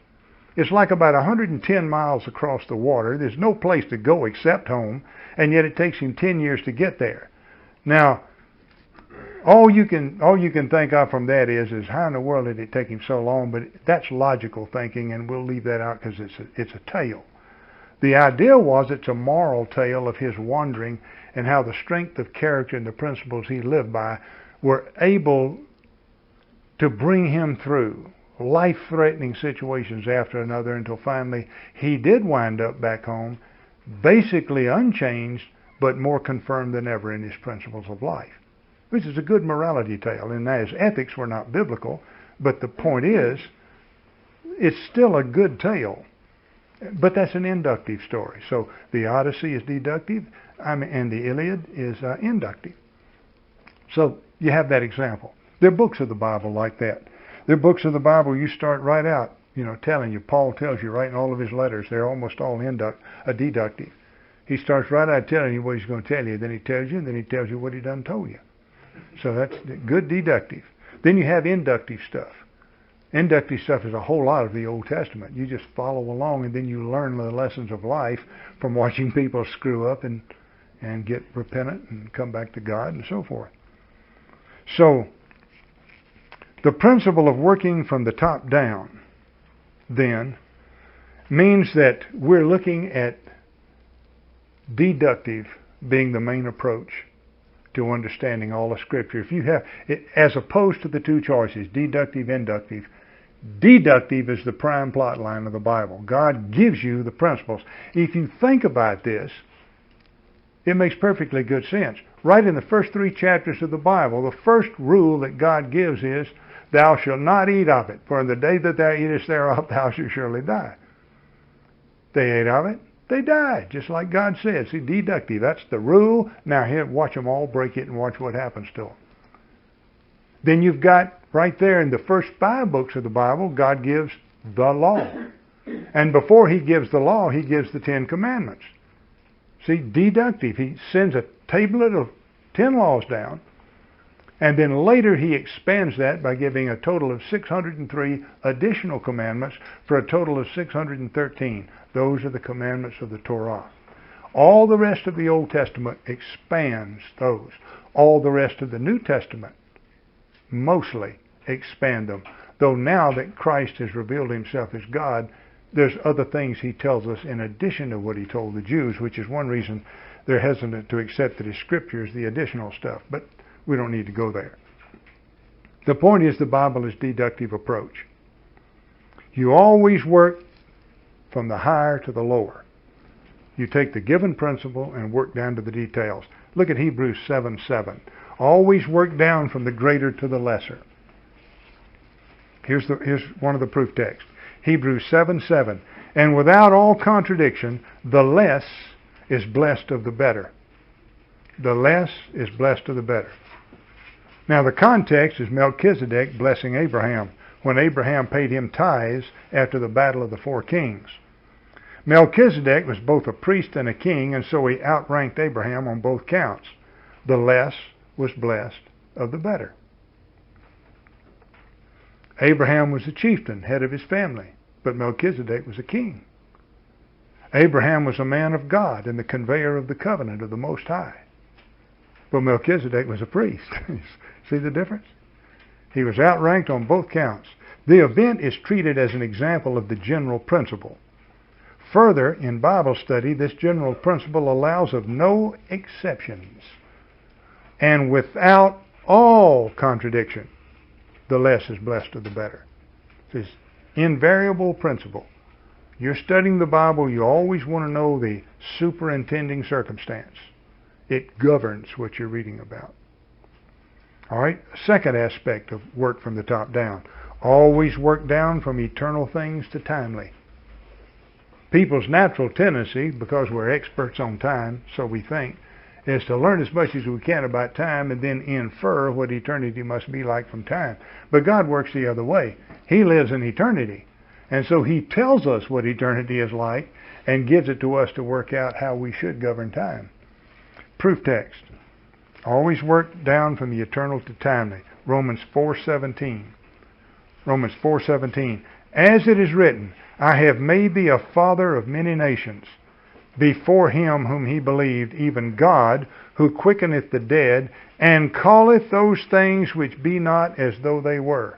it's like about 110 miles across the water. There's no place to go except home, and yet it takes him 10 years to get there. Now, all you can think of from that is how in the world did it take him so long? But that's logical thinking, and we'll leave that out because it's a tale. The idea was it's a moral tale of his wandering and how the strength of character and the principles he lived by were able to bring him through life-threatening situations after another until finally he did wind up back home, basically unchanged, but more confirmed than ever in his principles of life, which is a good morality tale. And as ethics were not biblical, but the point is, it's still a good tale. But that's an inductive story. So the Odyssey is deductive, and the Iliad is inductive. So you have that example. There are books of the Bible like that. There are books of the Bible you start right out, telling you. Paul tells you right in all of his letters. They're almost all deductive. He starts right out telling you what he's going to tell you. Then he tells you, and then he tells you what he done told you. So that's good deductive. Then you have inductive stuff. Inductive stuff is a whole lot of the Old Testament. You just follow along, and then you learn the lessons of life from watching people screw up and get repentant and come back to God and so forth. So the principle of working from the top down, then, means that we're looking at deductive being the main approach to understanding all of Scripture. If you have, as opposed to the two choices, deductive, inductive, deductive is the prime plot line of the Bible. God gives you the principles. If you think about this, it makes perfectly good sense. Right in the first 3 chapters of the Bible, the first rule that God gives is, thou shalt not eat of it, for in the day that thou eatest thereof, thou shalt surely die. They ate of it. They died, just like God said. See, deductive, that's the rule. Now here, watch them all break it and watch what happens to them. Then you've got, right there in the first 5 books of the Bible, God gives the law. And before he gives the law, he gives the 10 commandments. See, deductive. He sends a tablet of 10 laws down, and then later he expands that by giving a total of 603 additional commandments for a total of 613. Those are the commandments of the Torah. All the rest of the Old Testament expands those. All the rest of the New Testament mostly expand them. Though now that Christ has revealed himself as God, there's other things he tells us in addition to what he told the Jews, which is one reason they're hesitant to accept that his Scripture is the additional stuff. But we don't need to go there. The point is the Bible is deductive approach. You always work from the higher to the lower. You take the given principle and work down to the details. Look at Hebrews 7:7. Always work down from the greater to the lesser. Here's one of the proof texts. Hebrews 7:7. And without all contradiction, the less is blessed of the better. The less is blessed of the better. Now the context is Melchizedek blessing Abraham when Abraham paid him tithes after the battle of the 4 kings. Melchizedek was both a priest and a king, and so he outranked Abraham on both counts. The less was blessed of the better. Abraham was a chieftain, head of his family. but Melchizedek was a king. Abraham was a man of God and the conveyor of the covenant of the Most High. But Melchizedek was a priest. See the difference? He was outranked on both counts. The event is treated as an example of the general principle. Further, in Bible study, this general principle allows of no exceptions. And without all contradiction, the less is blessed of the better. It's this invariable principle. You're studying the Bible, you always want to know the superintending circumstance. It governs what you're reading about. All right, second aspect of work from the top down. Always work down from eternal things to timely. People's natural tendency, because we're experts on time, so we think, is to learn as much as we can about time and then infer what eternity must be like from time. But God works the other way. He lives in eternity. And so He tells us what eternity is like and gives it to us to work out how we should govern time. Proof text. Always work down from the eternal to timely. Romans 4:17. Romans 4:17. As it is written, I have made thee a father of many nations, before him whom he believed, even God, who quickeneth the dead, and calleth those things which be not as though they were.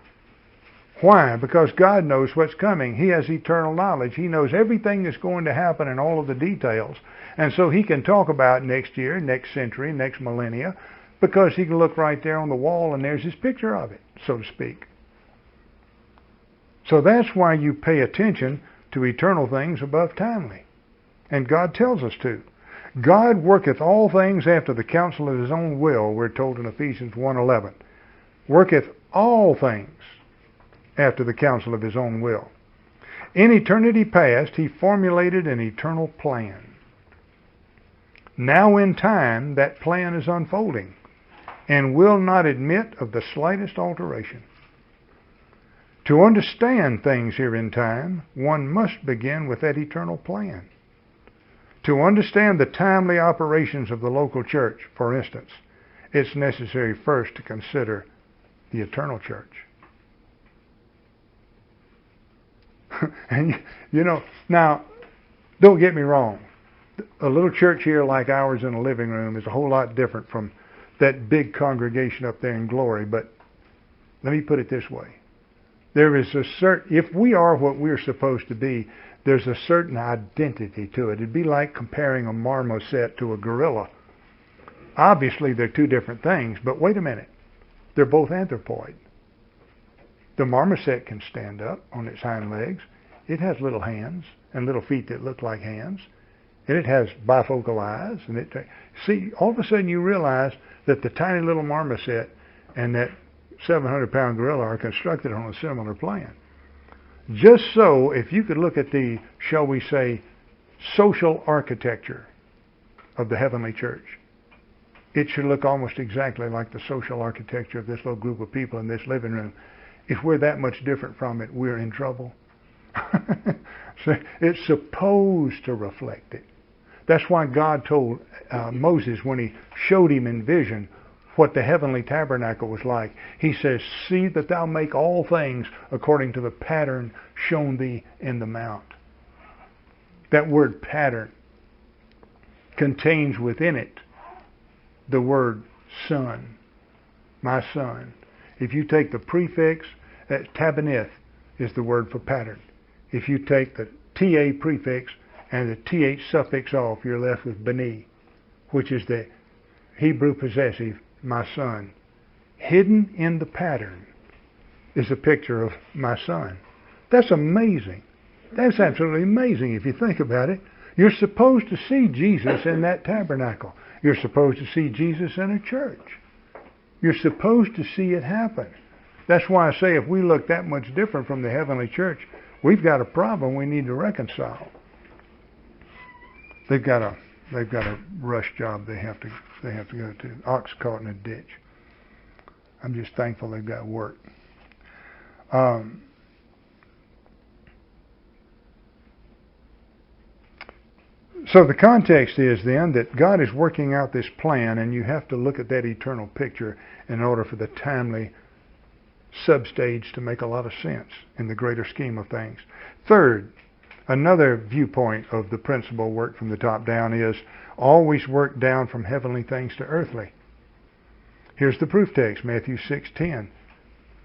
Why? Because God knows what's coming. He has eternal knowledge. He knows everything that's going to happen and all of the details. And so He can talk about next year, next century, next millennia, because He can look right there on the wall and there's His picture of it, so to speak. So that's why you pay attention to eternal things above timely. And God tells us to. God worketh all things after the counsel of His own will, we're told in Ephesians 1:11. Worketh all things after the counsel of His own will. In eternity past, He formulated an eternal plan. Now in time, that plan is unfolding and will not admit of the slightest alteration. To understand things here in time, one must begin with that eternal plan. To understand the timely operations of the local church, for instance, it's necessary first to consider the eternal church. And now, don't get me wrong. A little church here like ours in a living room is a whole lot different from that big congregation up there in glory. But let me put it this way. There is if we are what we're supposed to be, there's a certain identity to it. It'd be like comparing a marmoset to a gorilla. Obviously, they're two different things, but wait a minute. They're both anthropoid. The marmoset can stand up on its hind legs. It has little hands and little feet that look like hands. And it has bifocal eyes. And see, all of a sudden you realize that the tiny little marmoset and that 700-pound gorilla are constructed on a similar plan. Just so, if you could look at the, shall we say, social architecture of the heavenly church, it should look almost exactly like the social architecture of this little group of people in this living room. If we're that much different from it, we're in trouble. So it's supposed to reflect it. That's why God told Moses, when He showed him in vision what the heavenly tabernacle was like, He says, see that thou make all things according to the pattern shown thee in the mount. That word pattern contains within it the word son, my son. If you take the prefix, tabanith is the word for pattern. If you take the ta prefix and the th suffix off, you're left with bani, which is the Hebrew possessive, my son. Hidden in the pattern is a picture of my son. That's amazing. That's absolutely amazing if you think about it. You're supposed to see Jesus in that tabernacle. You're supposed to see Jesus in a church. You're supposed to see it happen. That's why I say if we look that much different from the heavenly church, we've got a problem we need to reconcile. They've got a rush job they have to go to. Ox caught in a ditch. I'm just thankful they've got work. So the context is then that God is working out this plan, and you have to look at that eternal picture in order for the timely substage to make a lot of sense in the greater scheme of things. Third, another viewpoint of the principle work from the top down is always work down from heavenly things to earthly. Here's the proof text, Matthew 6:10.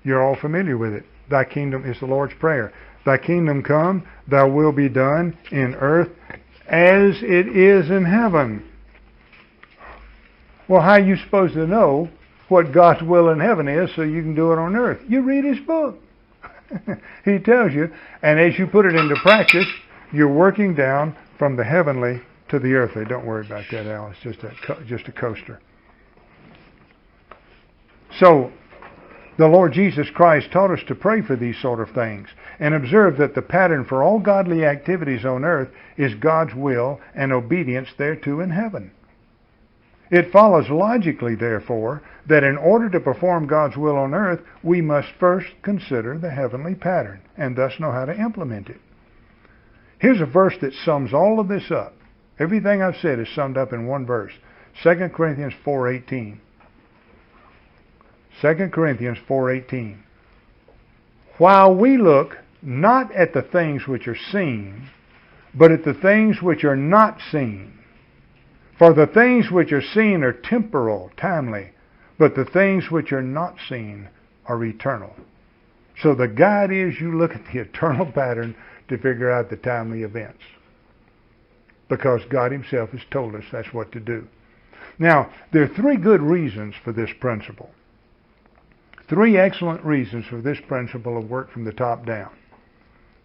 You're all familiar with it. Thy kingdom is the Lord's Prayer. Thy kingdom come, thy will be done in earth as it is in heaven. Well, how are you supposed to know what God's will in heaven is so you can do it on earth? You read His book. He tells you, and as you put it into practice, you're working down from the heavenly to the earthly. Don't worry about that, Al. It's just a coaster. So, the Lord Jesus Christ taught us to pray for these sort of things and observe that the pattern for all godly activities on earth is God's will and obedience thereto in heaven. It follows logically, therefore, that in order to perform God's will on earth, we must first consider the heavenly pattern and thus know how to implement it. Here's a verse that sums all of this up. Everything I've said is summed up in one verse. 2 Corinthians 4:18. 2 Corinthians 4:18. While we look not at the things which are seen, but at the things which are not seen. For the things which are seen are temporal, timely, but the things which are not seen are eternal. So the guide is you look at the eternal pattern to figure out the timely events. Because God Himself has told us that's what to do. Now, there are three good reasons for this principle. Three excellent reasons for this principle of work from the top down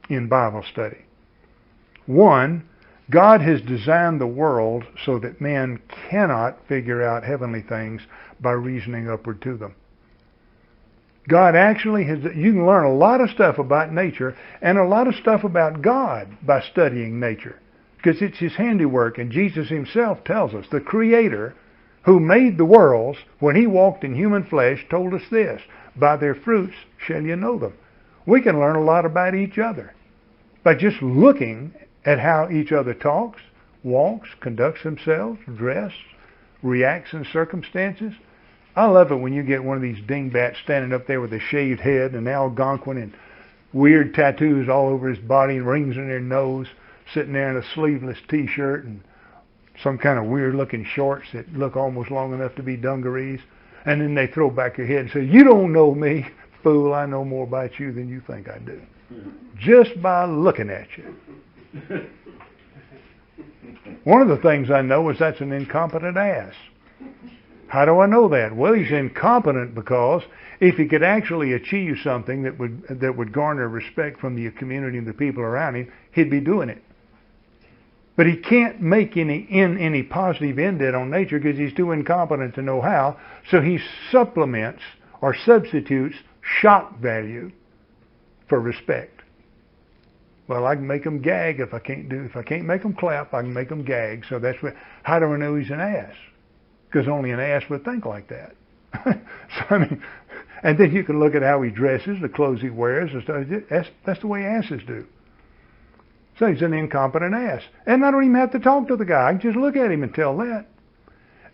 in Bible study. One, God has designed the world so that man cannot figure out heavenly things by reasoning upward to them. God actually has, you can learn a lot of stuff about nature and a lot of stuff about God by studying nature, because it's His handiwork, and Jesus Himself tells us, the Creator who made the worlds, when He walked in human flesh, told us this, by their fruits shall you know them. We can learn a lot about each other by just looking at how each other talks, walks, conducts themselves, dress, reacts in circumstances. I love it when you get one of these dingbats standing up there with a shaved head and Algonquin and weird tattoos all over his body and rings in their nose, sitting there in a sleeveless t-shirt and some kind of weird looking shorts that look almost long enough to be dungarees. And then they throw back their head and say, "You don't know me, fool. I know more about you than you think I do." Just by looking at you. One of the things I know is that's an incompetent ass. How do I know that? Well, he's incompetent because if he could actually achieve something that would garner respect from the community and the people around him, he'd be doing it. But he can't make any positive indent on nature because he's too incompetent to know how. So he supplements or substitutes shock value for respect. Well, I can make them gag if I can't make them clap, I can make them gag. So that's what. How do I know he's an ass? Because only an ass would think like that. So I mean, and then you can look at how he dresses, the clothes he wears, and stuff. That's the way asses do. So he's an incompetent ass. And I don't even have to talk to the guy. I can just look at him and tell that.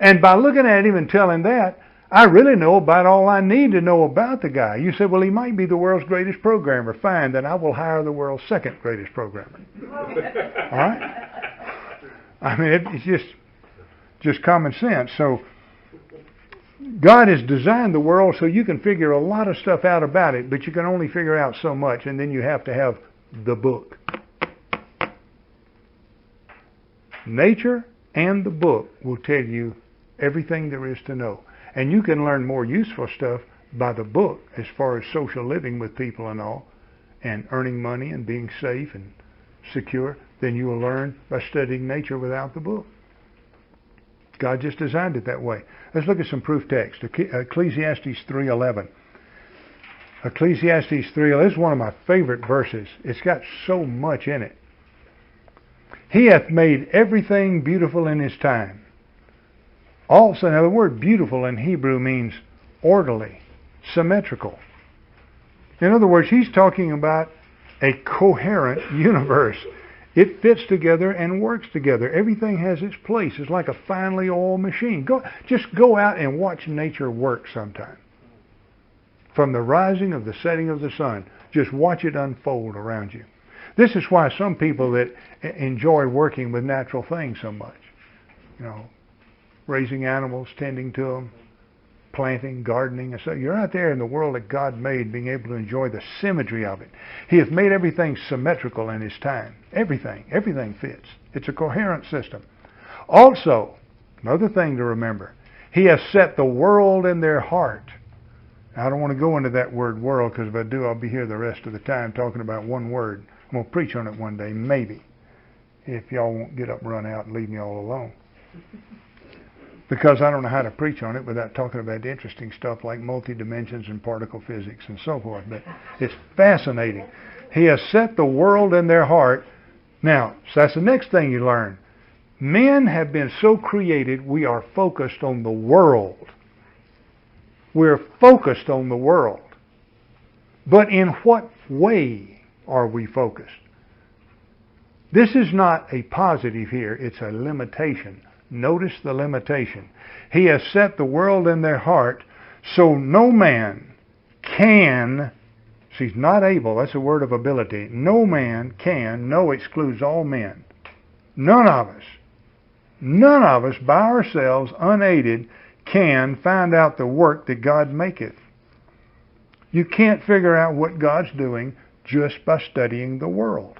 And by looking at him and telling that, I really know about all I need to know about the guy. You say, well, he might be the world's greatest programmer. Fine, then I will hire the world's second greatest programmer. All right? I mean, it's just common sense. So God has designed the world so you can figure a lot of stuff out about it, but you can only figure out so much, and then you have to have the book. Nature and the book will tell you everything there is to know. And you can learn more useful stuff by the book as far as social living with people and all, and earning money and being safe and secure, than you will learn by studying nature without the book. God just designed it that way. Let's look at some proof text. Ecclesiastes 3:11. Ecclesiastes 3:11 is one of my favorite verses. It's got so much in it. He hath made everything beautiful in His time. Also, now the word beautiful in Hebrew means orderly, symmetrical. In other words, he's talking about a coherent universe. It fits together and works together. Everything has its place. It's like a finely oiled machine. Just go out and watch nature work sometime. From the rising of the setting of the sun. Just watch it unfold around you. This is why some people that enjoy working with natural things so much, raising animals, tending to them, planting, gardening, and so you're out there in the world that God made, being able to enjoy the symmetry of it. He has made everything symmetrical in His time. Everything fits. It's a coherent system. Also, another thing to remember, He has set the world in their heart. I don't want to go into that word world, because if I do, I'll be here the rest of the time talking about one word. I'm going to preach on it one day, maybe, if y'all won't get up and run out and leave me all alone. Because I don't know how to preach on it without talking about interesting stuff like multi-dimensions and particle physics and so forth. But it's fascinating. He has set the world in their heart. Now, so that's the next thing you learn. Men have been so created, we are focused on the world. We're focused on the world. But in what way are we focused? This is not a positive here, it's a limitation. Notice the limitation. He has set the world in their heart, so no man can, see, not able, that's a word of ability. No man can, no excludes all men. None of us by ourselves, unaided, can find out the work that God maketh. You can't figure out what God's doing just by studying the world.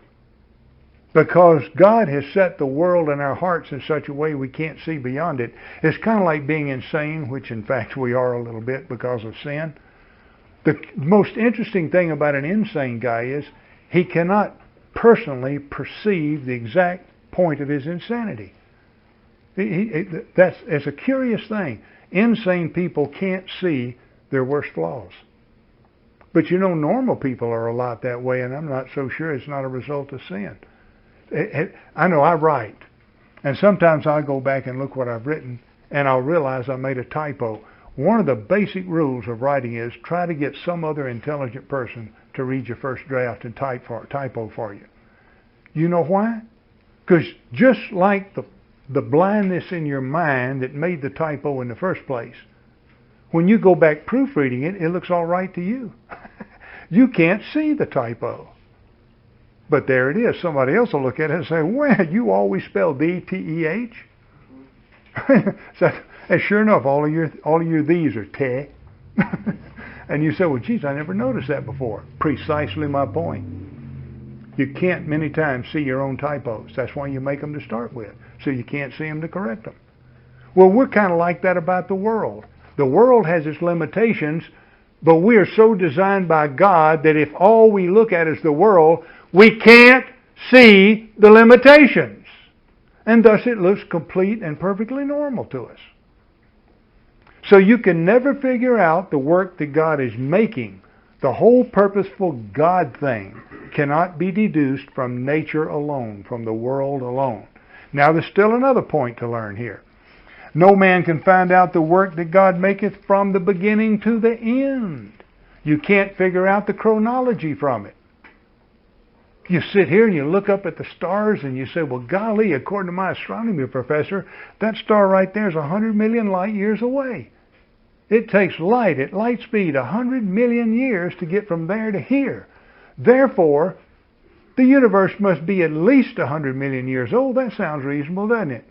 Because God has set the world in our hearts in such a way we can't see beyond it. It's kind of like being insane, which in fact we are a little bit because of sin. The most interesting thing about an insane guy is he cannot personally perceive the exact point of his insanity. It's a curious thing. Insane people can't see their worst flaws. But normal people are a lot that way, and I'm not so sure it's not a result of sin. I know I write, and sometimes I'll go back and look what I've written, and I'll realize I made a typo. One of the basic rules of writing is try to get some other intelligent person to read your first draft and typo for you. You know why? Because just like the blindness in your mind that made the typo in the first place, when you go back proofreading it, it looks all right to you. You can't see the typo. But there it is. Somebody else will look at it and say, well, you always spell D-T-E-H? And sure enough, all of your these are te. And you say, well, geez, I never noticed that before. Precisely my point. You can't many times see your own typos. That's why you make them to start with, so you can't see them to correct them. Well, we're kind of like that about the world. The world has its limitations, but we are so designed by God that if all we look at is the world, we can't see the limitations. And thus it looks complete and perfectly normal to us. So you can never figure out the work that God is making. The whole purposeful God thing cannot be deduced from nature alone, from the world alone. Now there's still another point to learn here. No man can find out the work that God maketh from the beginning to the end. You can't figure out the chronology from it. You sit here and you look up at the stars and you say, well, golly, according to my astronomy professor, that star right there is 100 million light years away. It takes light at light speed 100 million years to get from there to here. Therefore, the universe must be at least 100 million years old. That sounds reasonable, doesn't it?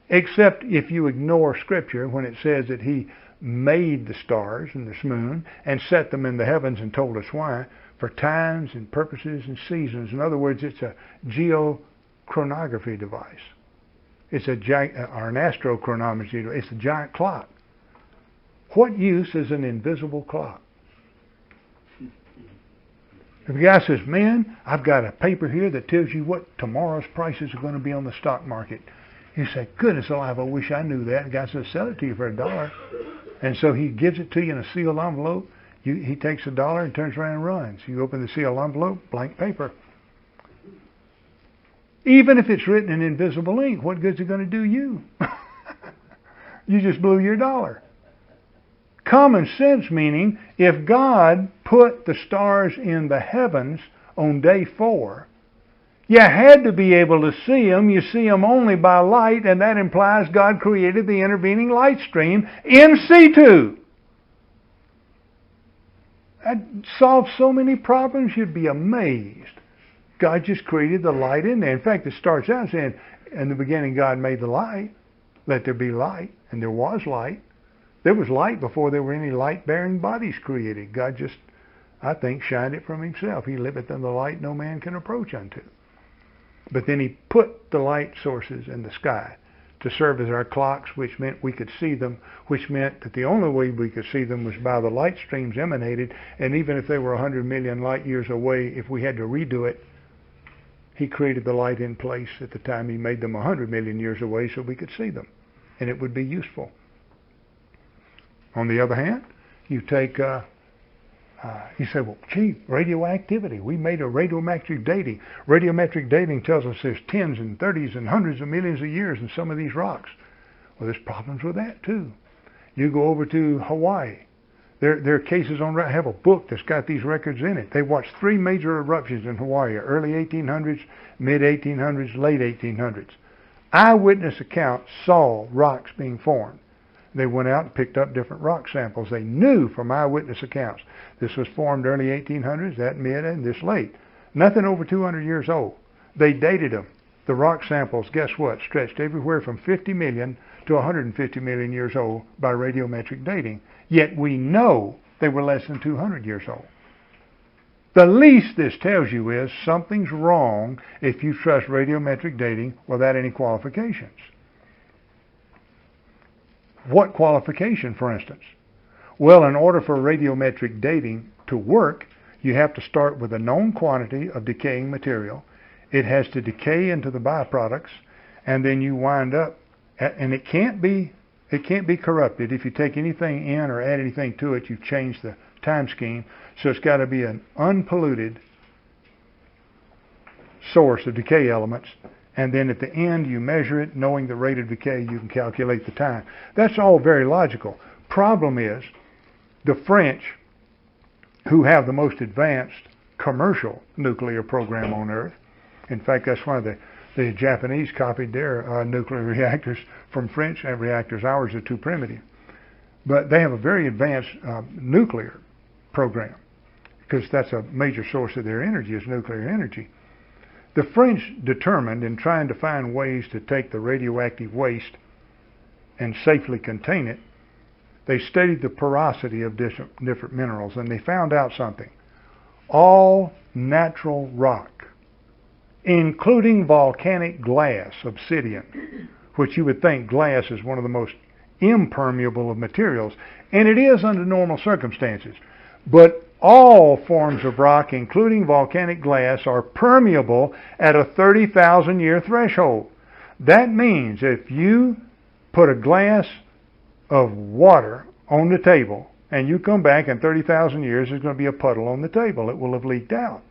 Except if you ignore Scripture when it says that He made the stars and the moon and set them in the heavens and told us why, for times and purposes and seasons. In other words, it's a geochronography device. It's an astrochronometry device. It's a giant clock. What use is an invisible clock? If a guy says, man, I've got a paper here that tells you what tomorrow's prices are going to be on the stock market. You say, goodness alive, I wish I knew that. The guy says, sell it to you for $1. And so he gives it to you in a sealed envelope. He takes $1 and turns around and runs. You open the sealed envelope, blank paper. Even if it's written in invisible ink, what good's it going to do you? You just blew your $1. Common sense meaning, if God put the stars in the heavens on day 4, you had to be able to see them. You see them only by light, and that implies God created the intervening light stream in situ. That solves so many problems, you'd be amazed. God just created the light in there. In fact, it starts out saying, in the beginning God made the light. Let there be light. And there was light. There was light before there were any light-bearing bodies created. God just, I think, shined it from himself. He liveth in the light no man can approach unto. But then he put the light sources in the sky to serve as our clocks, which meant we could see them, which meant that the only way we could see them was by the light streams emanated, and even if they were 100 million light years away, if we had to redo it, he created the light in place at the time he made them 100 million years away so we could see them, and it would be useful. On the other hand, you take, you say, well, gee, radioactivity. We made a radiometric dating. Radiometric dating tells us there's tens and 30s and hundreds of millions of years in some of these rocks. Well, there's problems with that, too. You go over to Hawaii. There are cases on, I have a book that's got these records in it. They watched 3 major eruptions in Hawaii, early 1800s, mid 1800s, late 1800s. Eyewitness accounts saw rocks being formed. They went out and picked up different rock samples. They knew from eyewitness accounts this was formed early 1800s, that mid, and this late. Nothing over 200 years old. They dated them. The rock samples, guess what, stretched everywhere from 50 million to 150 million years old by radiometric dating. Yet we know they were less than 200 years old. The least this tells you is something's wrong if you trust radiometric dating without any qualifications. What qualification, for instance? Well, in order for radiometric dating to work, you have to start with a known quantity of decaying material. It has to decay into the byproducts, and then you wind up, and it can't be corrupted. If you take anything in or add anything to it, you've changed the time scheme. So it's got to be an unpolluted source of decay elements. And then at the end, you measure it, knowing the rate of decay, you can calculate the time. That's all very logical. Problem is, the French, who have the most advanced commercial nuclear program on Earth, in fact, that's why the Japanese copied their nuclear reactors from French reactors. Ours are too primitive. But they have a very advanced nuclear program, because that's a major source of their energy, is nuclear energy. The French determined, in trying to find ways to take the radioactive waste and safely contain it, they studied the porosity of different minerals, and they found out something. All natural rock, including volcanic glass, obsidian, which you would think glass is one of the most impermeable of materials, and it is under normal circumstances, but all forms of rock, including volcanic glass, are permeable at a 30,000 year threshold. That means if you put a glass of water on the table and you come back in 30,000 years, there's going to be a puddle on the table. It will have leaked out.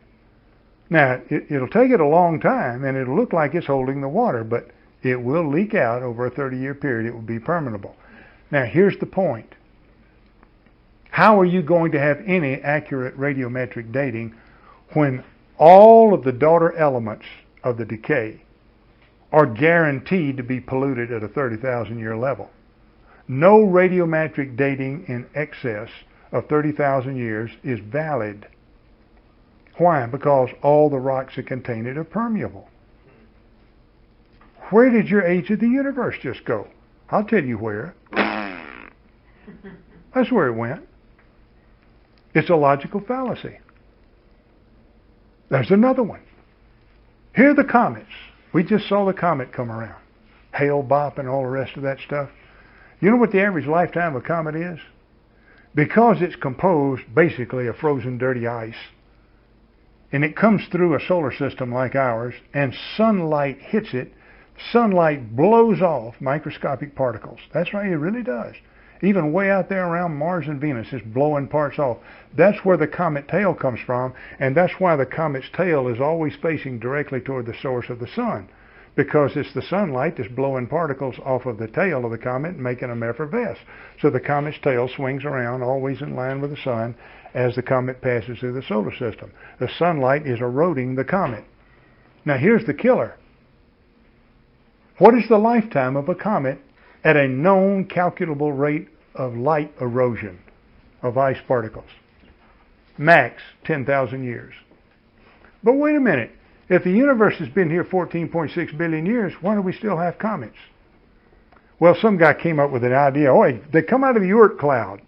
Now, it'll take it a long time and it'll look like it's holding the water, but it will leak out over a 30-year period. It will be permeable. Now, here's the point. How are you going to have any accurate radiometric dating when all of the daughter elements of the decay are guaranteed to be polluted at a 30,000 year level? No radiometric dating in excess of 30,000 years is valid. Why? Because all the rocks that contain it are permeable. Where did your age of the universe just go? I'll tell you where. That's where it went. It's a logical fallacy. There's another one. Here are the comets. We just saw the comet come around. Hale-Bopp and all the rest of that stuff. You know what the average lifetime of a comet is? Because it's composed basically of frozen dirty ice, and it comes through a solar system like ours, and sunlight hits it, sunlight blows off microscopic particles. That's right, it really does. Even way out there around Mars and Venus, it's blowing parts off. That's where the comet tail comes from, and that's why the comet's tail is always facing directly toward the source of the sun, because it's the sunlight that's blowing particles off of the tail of the comet and making them effervesce. So the comet's tail swings around, always in line with the sun, as the comet passes through the solar system. The sunlight is eroding the comet. Now here's the killer. What is the lifetime of a comet at a known calculable rate of light erosion of ice particles? Max 10,000 years. But wait a minute. If the universe has been here 14.6 billion years, why do we still have comets? Well, some guy came up with an idea. Oh, they come out of the Oort cloud.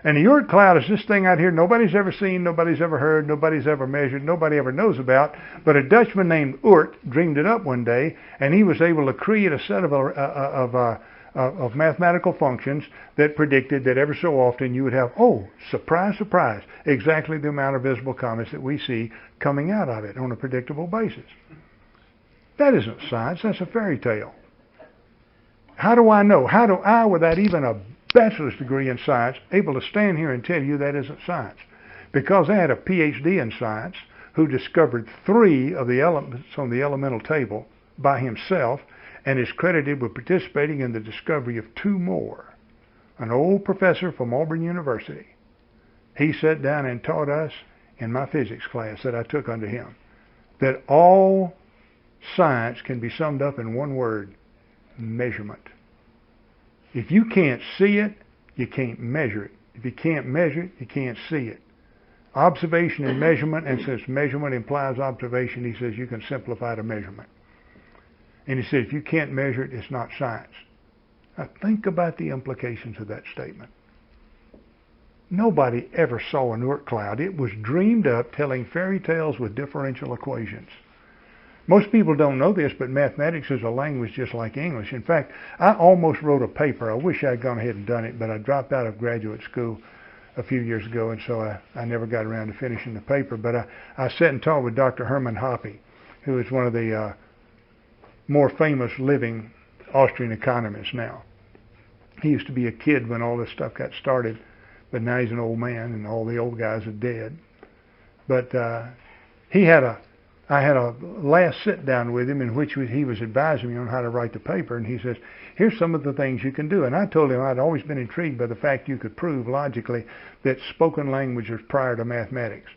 And the Oort cloud is this thing out here nobody's ever seen, nobody's ever heard, nobody's ever measured, nobody ever knows about. But a Dutchman named Oort dreamed it up one day, and he was able to create a set of mathematical functions that predicted that ever so often you would have, oh, surprise, surprise, exactly the amount of visible comets that we see coming out of it on a predictable basis. That isn't science, that's a fairy tale. How do I know? How do I, without even a bachelor's degree in science, able to stand here and tell you that isn't science? Because I had a PhD in science who discovered 3 of the elements on the elemental table by himself and is credited with participating in the discovery of 2 more. An old professor from Auburn University. He sat down and taught us in my physics class that I took under him that all science can be summed up in one word: measurement. If you can't see it, you can't measure it. If you can't measure it, you can't see it. Observation and measurement, and since measurement implies observation, he says you can simplify to measurement. And he said if you can't measure it, it's not science. Now think about the implications of that statement. Nobody ever saw an Oort cloud. It was dreamed up telling fairy tales with differential equations. Most people don't know this, but mathematics is a language just like English. In fact, I almost wrote a paper. I wish I'd gone ahead and done it, but I dropped out of graduate school a few years ago, and so I never got around to finishing the paper. But I sat and talked with Dr. Hermann Hoppe, who is one of the more famous living Austrian economists now. He used to be a kid when all this stuff got started, but now he's an old man, and all the old guys are dead. But I had a last sit down with him in which he was advising me on how to write the paper, and he says, here's some of the things you can do. And I told him I'd always been intrigued by the fact you could prove logically that spoken language was prior to mathematics.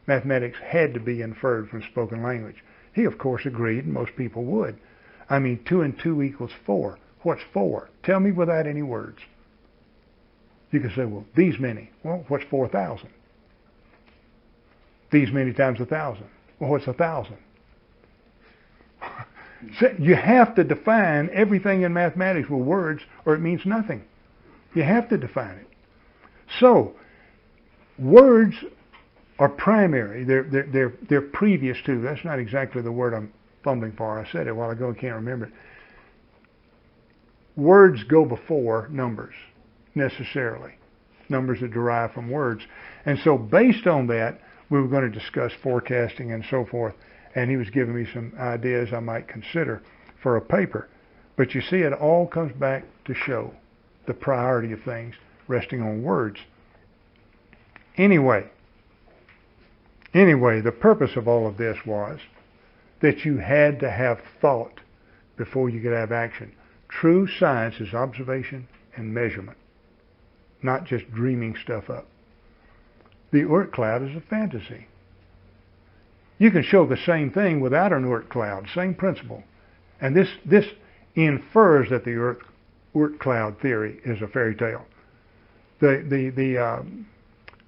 Mathematics had to be inferred from spoken language. He, of course, agreed, and most people would. I mean, 2 and 2 equals 4. What's 4? Tell me without any words. You can say, well, these many. Well, what's 4,000? These many times 1,000. Well, what's 1,000? You have to define everything in mathematics with words, or it means nothing. You have to define it. So, words are primary. They're previous to. That's not exactly the word I'm fumbling for. I said it a while ago. I can't remember it. Words go before numbers, necessarily. Numbers that derive from words. And so, based on that, we were going to discuss forecasting and so forth, and he was giving me some ideas I might consider for a paper. But you see, it all comes back to show the priority of things resting on words. Anyway, the purpose of all of this was that you had to have thought before you could have action. True science is observation and measurement, not just dreaming stuff up. The Oort cloud is a fantasy. You can show the same thing without an Oort cloud, same principle. And this infers that the Oort cloud theory is a fairy tale. The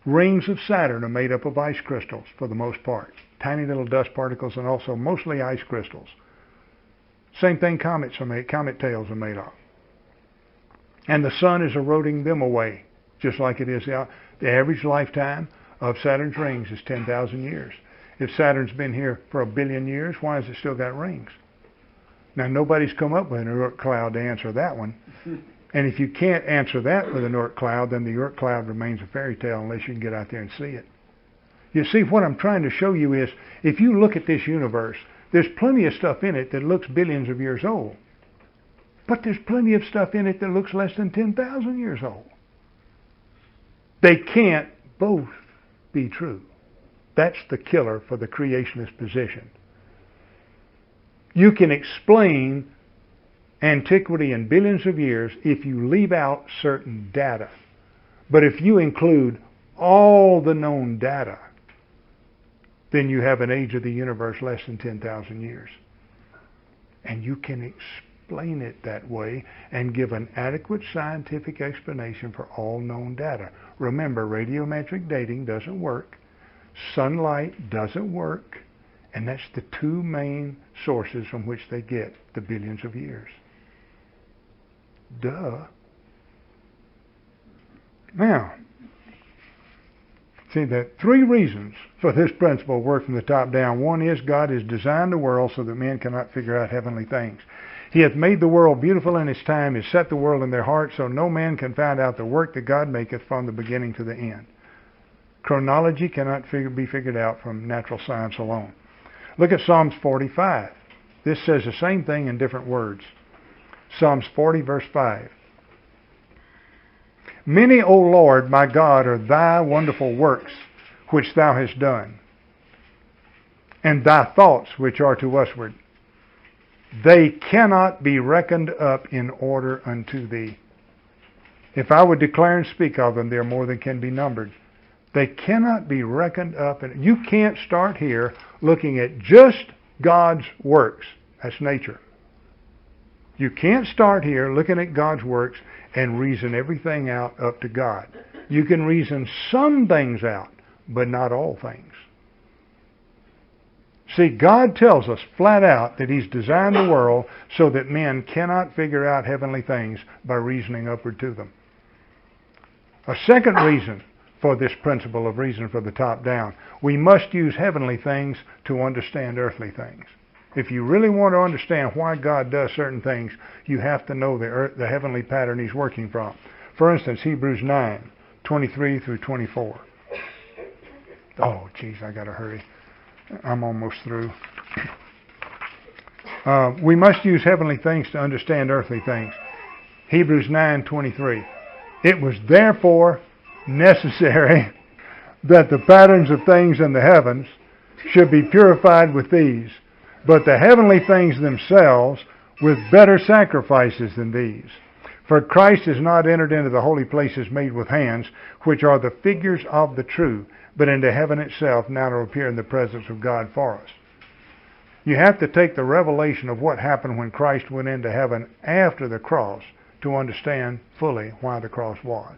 rings of Saturn are made up of ice crystals for the most part, tiny little dust particles, and also mostly ice crystals. Same thing comet tails are made of. And the sun is eroding them away, just like it is out. The average lifetime of Saturn's rings is 10,000 years. If Saturn's been here for 1 billion years, why has it still got rings? Now, nobody's come up with an Oort cloud to answer that one. And if you can't answer that with an Oort cloud, then the Oort cloud remains a fairy tale unless you can get out there and see it. You see, what I'm trying to show you is, if you look at this universe, there's plenty of stuff in it that looks billions of years old. But there's plenty of stuff in it that looks less than 10,000 years old. They can't both be true. That's the killer for the creationist position. You can explain antiquity in billions of years if you leave out certain data. But if you include all the known data, then you have an age of the universe less than 10,000 years. And you can explain it that way and give an adequate scientific explanation for all known data. Remember, radiometric dating doesn't work Sunlight doesn't work, and that's the two main sources from which they get the billions of years. Duh. Now, see, the three reasons for this principle work from the top down. One is God has designed the world so that men cannot figure out heavenly things. He hath made the world beautiful in his time, has set the world in their heart, so no man can find out the work that God maketh from the beginning to the end. Chronology cannot be figured out from natural science alone. Look at Psalms 45. This says the same thing in different words. Psalms 40, verse 5. Many, O Lord, my God, are thy wonderful works which thou hast done, and thy thoughts which are to usward. They cannot be reckoned up in order unto thee. If I would declare and speak of them, they are more than can be numbered. They cannot be reckoned up. And you can't start here looking at just God's works. That's nature. You can't start here looking at God's works and reason everything out up to God. You can reason some things out, but not all things. See, God tells us flat out that He's designed the world so that men cannot figure out heavenly things by reasoning upward to them. A second reason for this principle of reason from the top down, we must use heavenly things to understand earthly things. If you really want to understand why God does certain things, you have to know the heavenly pattern He's working from. For instance, Hebrews 9, 23 through 24. Oh, geez, I got to hurry. I'm almost through. We must use heavenly things to understand earthly things. Hebrews 9:23. It was therefore necessary that the patterns of things in the heavens should be purified with these, but the heavenly things themselves with better sacrifices than these. For Christ is not entered into the holy places made with hands, which are the figures of the true, but into heaven itself, now to appear in the presence of God for us. You have to take the revelation of what happened when Christ went into heaven after the cross to understand fully why the cross was.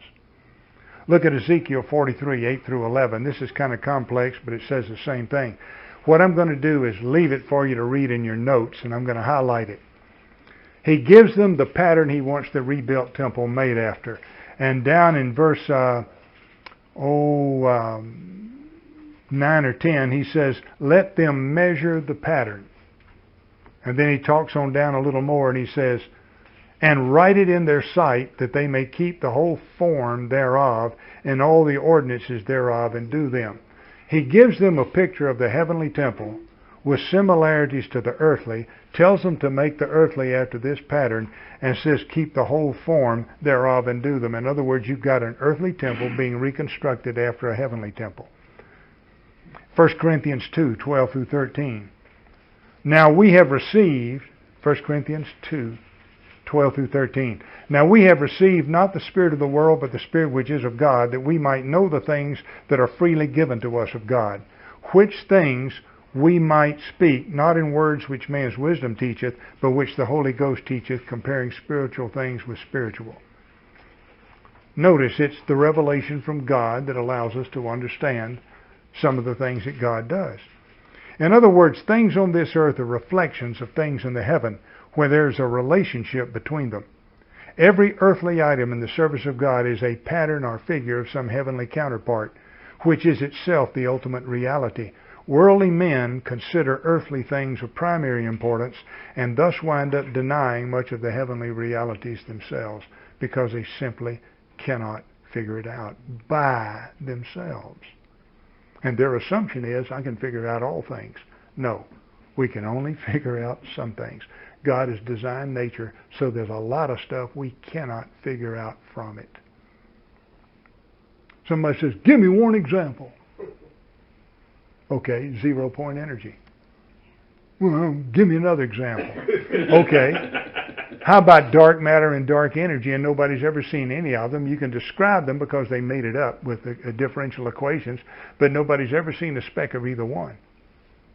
Look at Ezekiel 43, 8 through 11. This is kind of complex, but it says the same thing. What I'm going to do is leave it for you to read in your notes, and I'm going to highlight it. He gives them the pattern He wants the rebuilt temple made after. And down in verse 9 or 10, he says, let them measure the pattern. And then he talks on down a little more and he says, and write it in their sight, that they may keep the whole form thereof and all the ordinances thereof, and do them. He gives them a picture of the heavenly temple with similarities to the earthly, tells them to make the earthly after this pattern, and says keep the whole form thereof and do them. In other words, you've got an earthly temple being reconstructed after a heavenly temple. 1 Corinthians 2, 12 through 13. Now we have received, 1 Corinthians 2, 12 through 13. Now we have received not the spirit of the world, but the Spirit which is of God, that we might know the things that are freely given to us of God, which things we might speak, not in words which man's wisdom teacheth, but which the Holy Ghost teacheth, comparing spiritual things with spiritual. Notice it's the revelation from God that allows us to understand some of the things that God does. In other words, things on this earth are reflections of things in the heaven, where there's a relationship between them. Every earthly item in the service of God is a pattern or figure of some heavenly counterpart, which is itself the ultimate reality. Worldly men consider earthly things of primary importance and thus wind up denying much of the heavenly realities themselves because they simply cannot figure it out by themselves. And their assumption is, I can figure out all things. No, we can only figure out some things. God has designed nature so there's a lot of stuff we cannot figure out from it. Somebody says, give me one example. Okay, 0-point energy. Well, give me another example. Okay, how about dark matter and dark energy, and nobody's ever seen any of them? You can describe them because they made it up with the differential equations, but nobody's ever seen a speck of either one.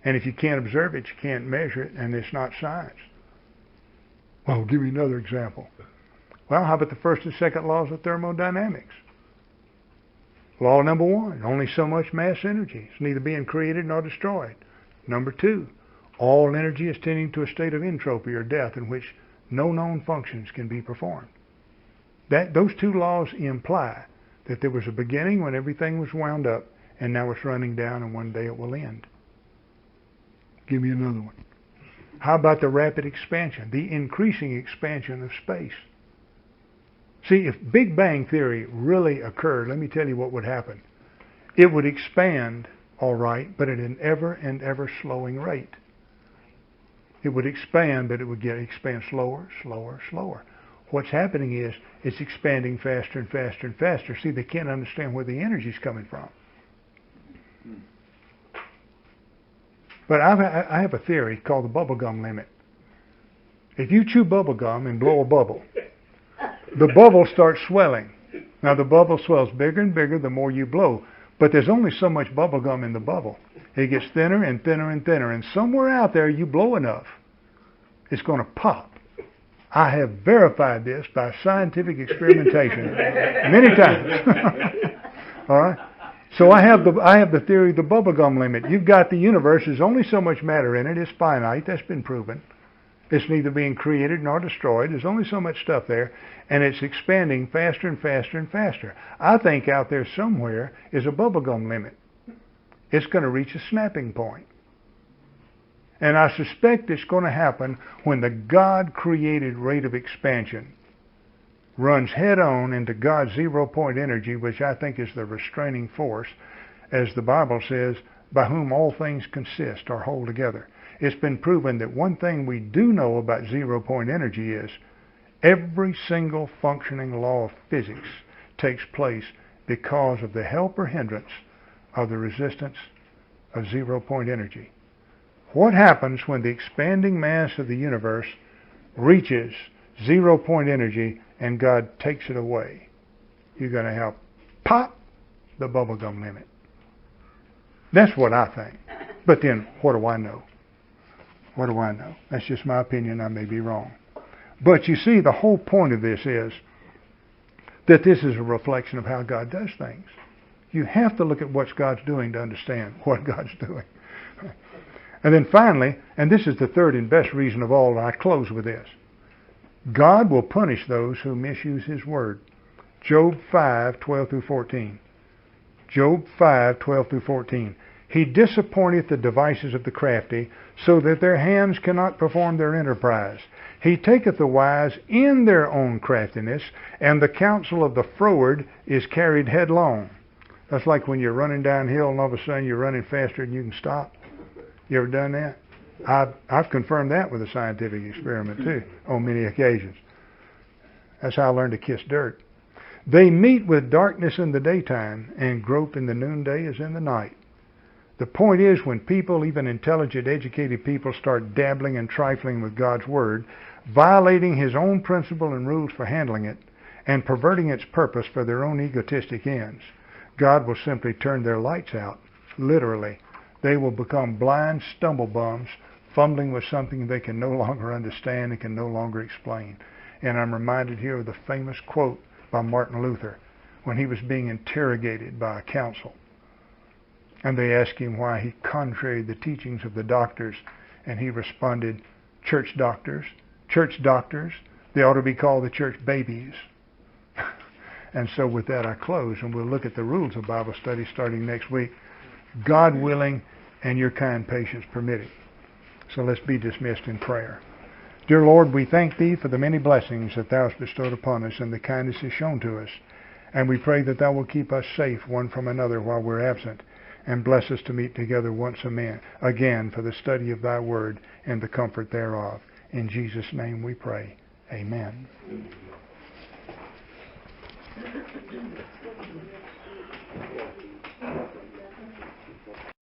And if you can't observe it, you can't measure it, and it's not science. Well, give me another example. Well, how about the first and second laws of thermodynamics? Law number 1, only so much mass energy. It's neither being created nor destroyed. Number 2, all energy is tending to a state of entropy or death in which no known functions can be performed. Those 2 laws imply that there was a beginning when everything was wound up, and now it's running down, and one day it will end. Give me another one. How about the rapid expansion, the increasing expansion of space? See, if Big Bang Theory really occurred, let me tell you what would happen. It would expand, all right, but at an ever and ever slowing rate. It would expand, but it would expand slower, slower, slower. What's happening is it's expanding faster and faster and faster. See, they can't understand where the energy's coming from. But I have a theory called the bubblegum limit. If you chew bubblegum and blow a bubble, the bubble starts swelling. Now the bubble swells bigger and bigger the more you blow, but there's only so much bubblegum in the bubble. It gets thinner and thinner and thinner, and somewhere out there you blow enough, it's going to pop. I have verified this by scientific experimentation many times. All right? So I have the theory of the bubblegum limit. You've got the universe. There's only so much matter in it. It's finite. That's been proven. It's neither being created nor destroyed. There's only so much stuff there, and it's expanding faster and faster and faster. I think out there somewhere is a bubblegum limit. It's going to reach a snapping point. And I suspect it's going to happen when the God-created rate of expansion runs head-on into God's zero-point energy, which I think is the restraining force, as the Bible says, by whom all things consist or hold together. It's been proven that one thing we do know about zero-point energy is every single functioning law of physics takes place because of the help or hindrance of the resistance of zero-point energy. What happens when the expanding mass of the universe reaches zero-point energy and God takes it away? You're going to have pop the bubblegum limit. That's what I think. But then, what do I know? What do I know? That's just my opinion. I may be wrong. But you see, the whole point of this is that this is a reflection of how God does things. You have to look at what God's doing to understand what God's doing. And then finally, and this is the third and best reason of all, and I close with this. God will punish those who misuse His word. Job 5:12 through 14. Job 5:12 through 14. He disappointeth the devices of the crafty, so that their hands cannot perform their enterprise. He taketh the wise in their own craftiness, and the counsel of the froward is carried headlong. That's like when you're running downhill and all of a sudden you're running faster than you can stop. You ever done that? I've confirmed that with a scientific experiment too, on many occasions. That's how I learned to kiss dirt. They meet with darkness in the daytime, and grope in the noonday as in the night. The point is, when people, even intelligent, educated people, start dabbling and trifling with God's Word, violating His own principle and rules for handling it, and perverting its purpose for their own egotistic ends, God will simply turn their lights out, literally. They will become blind stumblebums, fumbling with something they can no longer understand and can no longer explain. And I'm reminded here of the famous quote by Martin Luther when he was being interrogated by a council. And they asked him why he contraried the teachings of the doctors. And he responded, church doctors, they ought to be called the church babies. And so with that I close, and we'll look at the rules of Bible study starting next week, God willing and your kind patience permitting. So let's be dismissed in prayer. Dear Lord, we thank Thee for the many blessings that Thou hast bestowed upon us and the kindness is shown to us. And we pray that Thou will keep us safe one from another while we're absent, and bless us to meet together once again for the study of Thy Word and the comfort thereof. In Jesus' name we pray. Amen.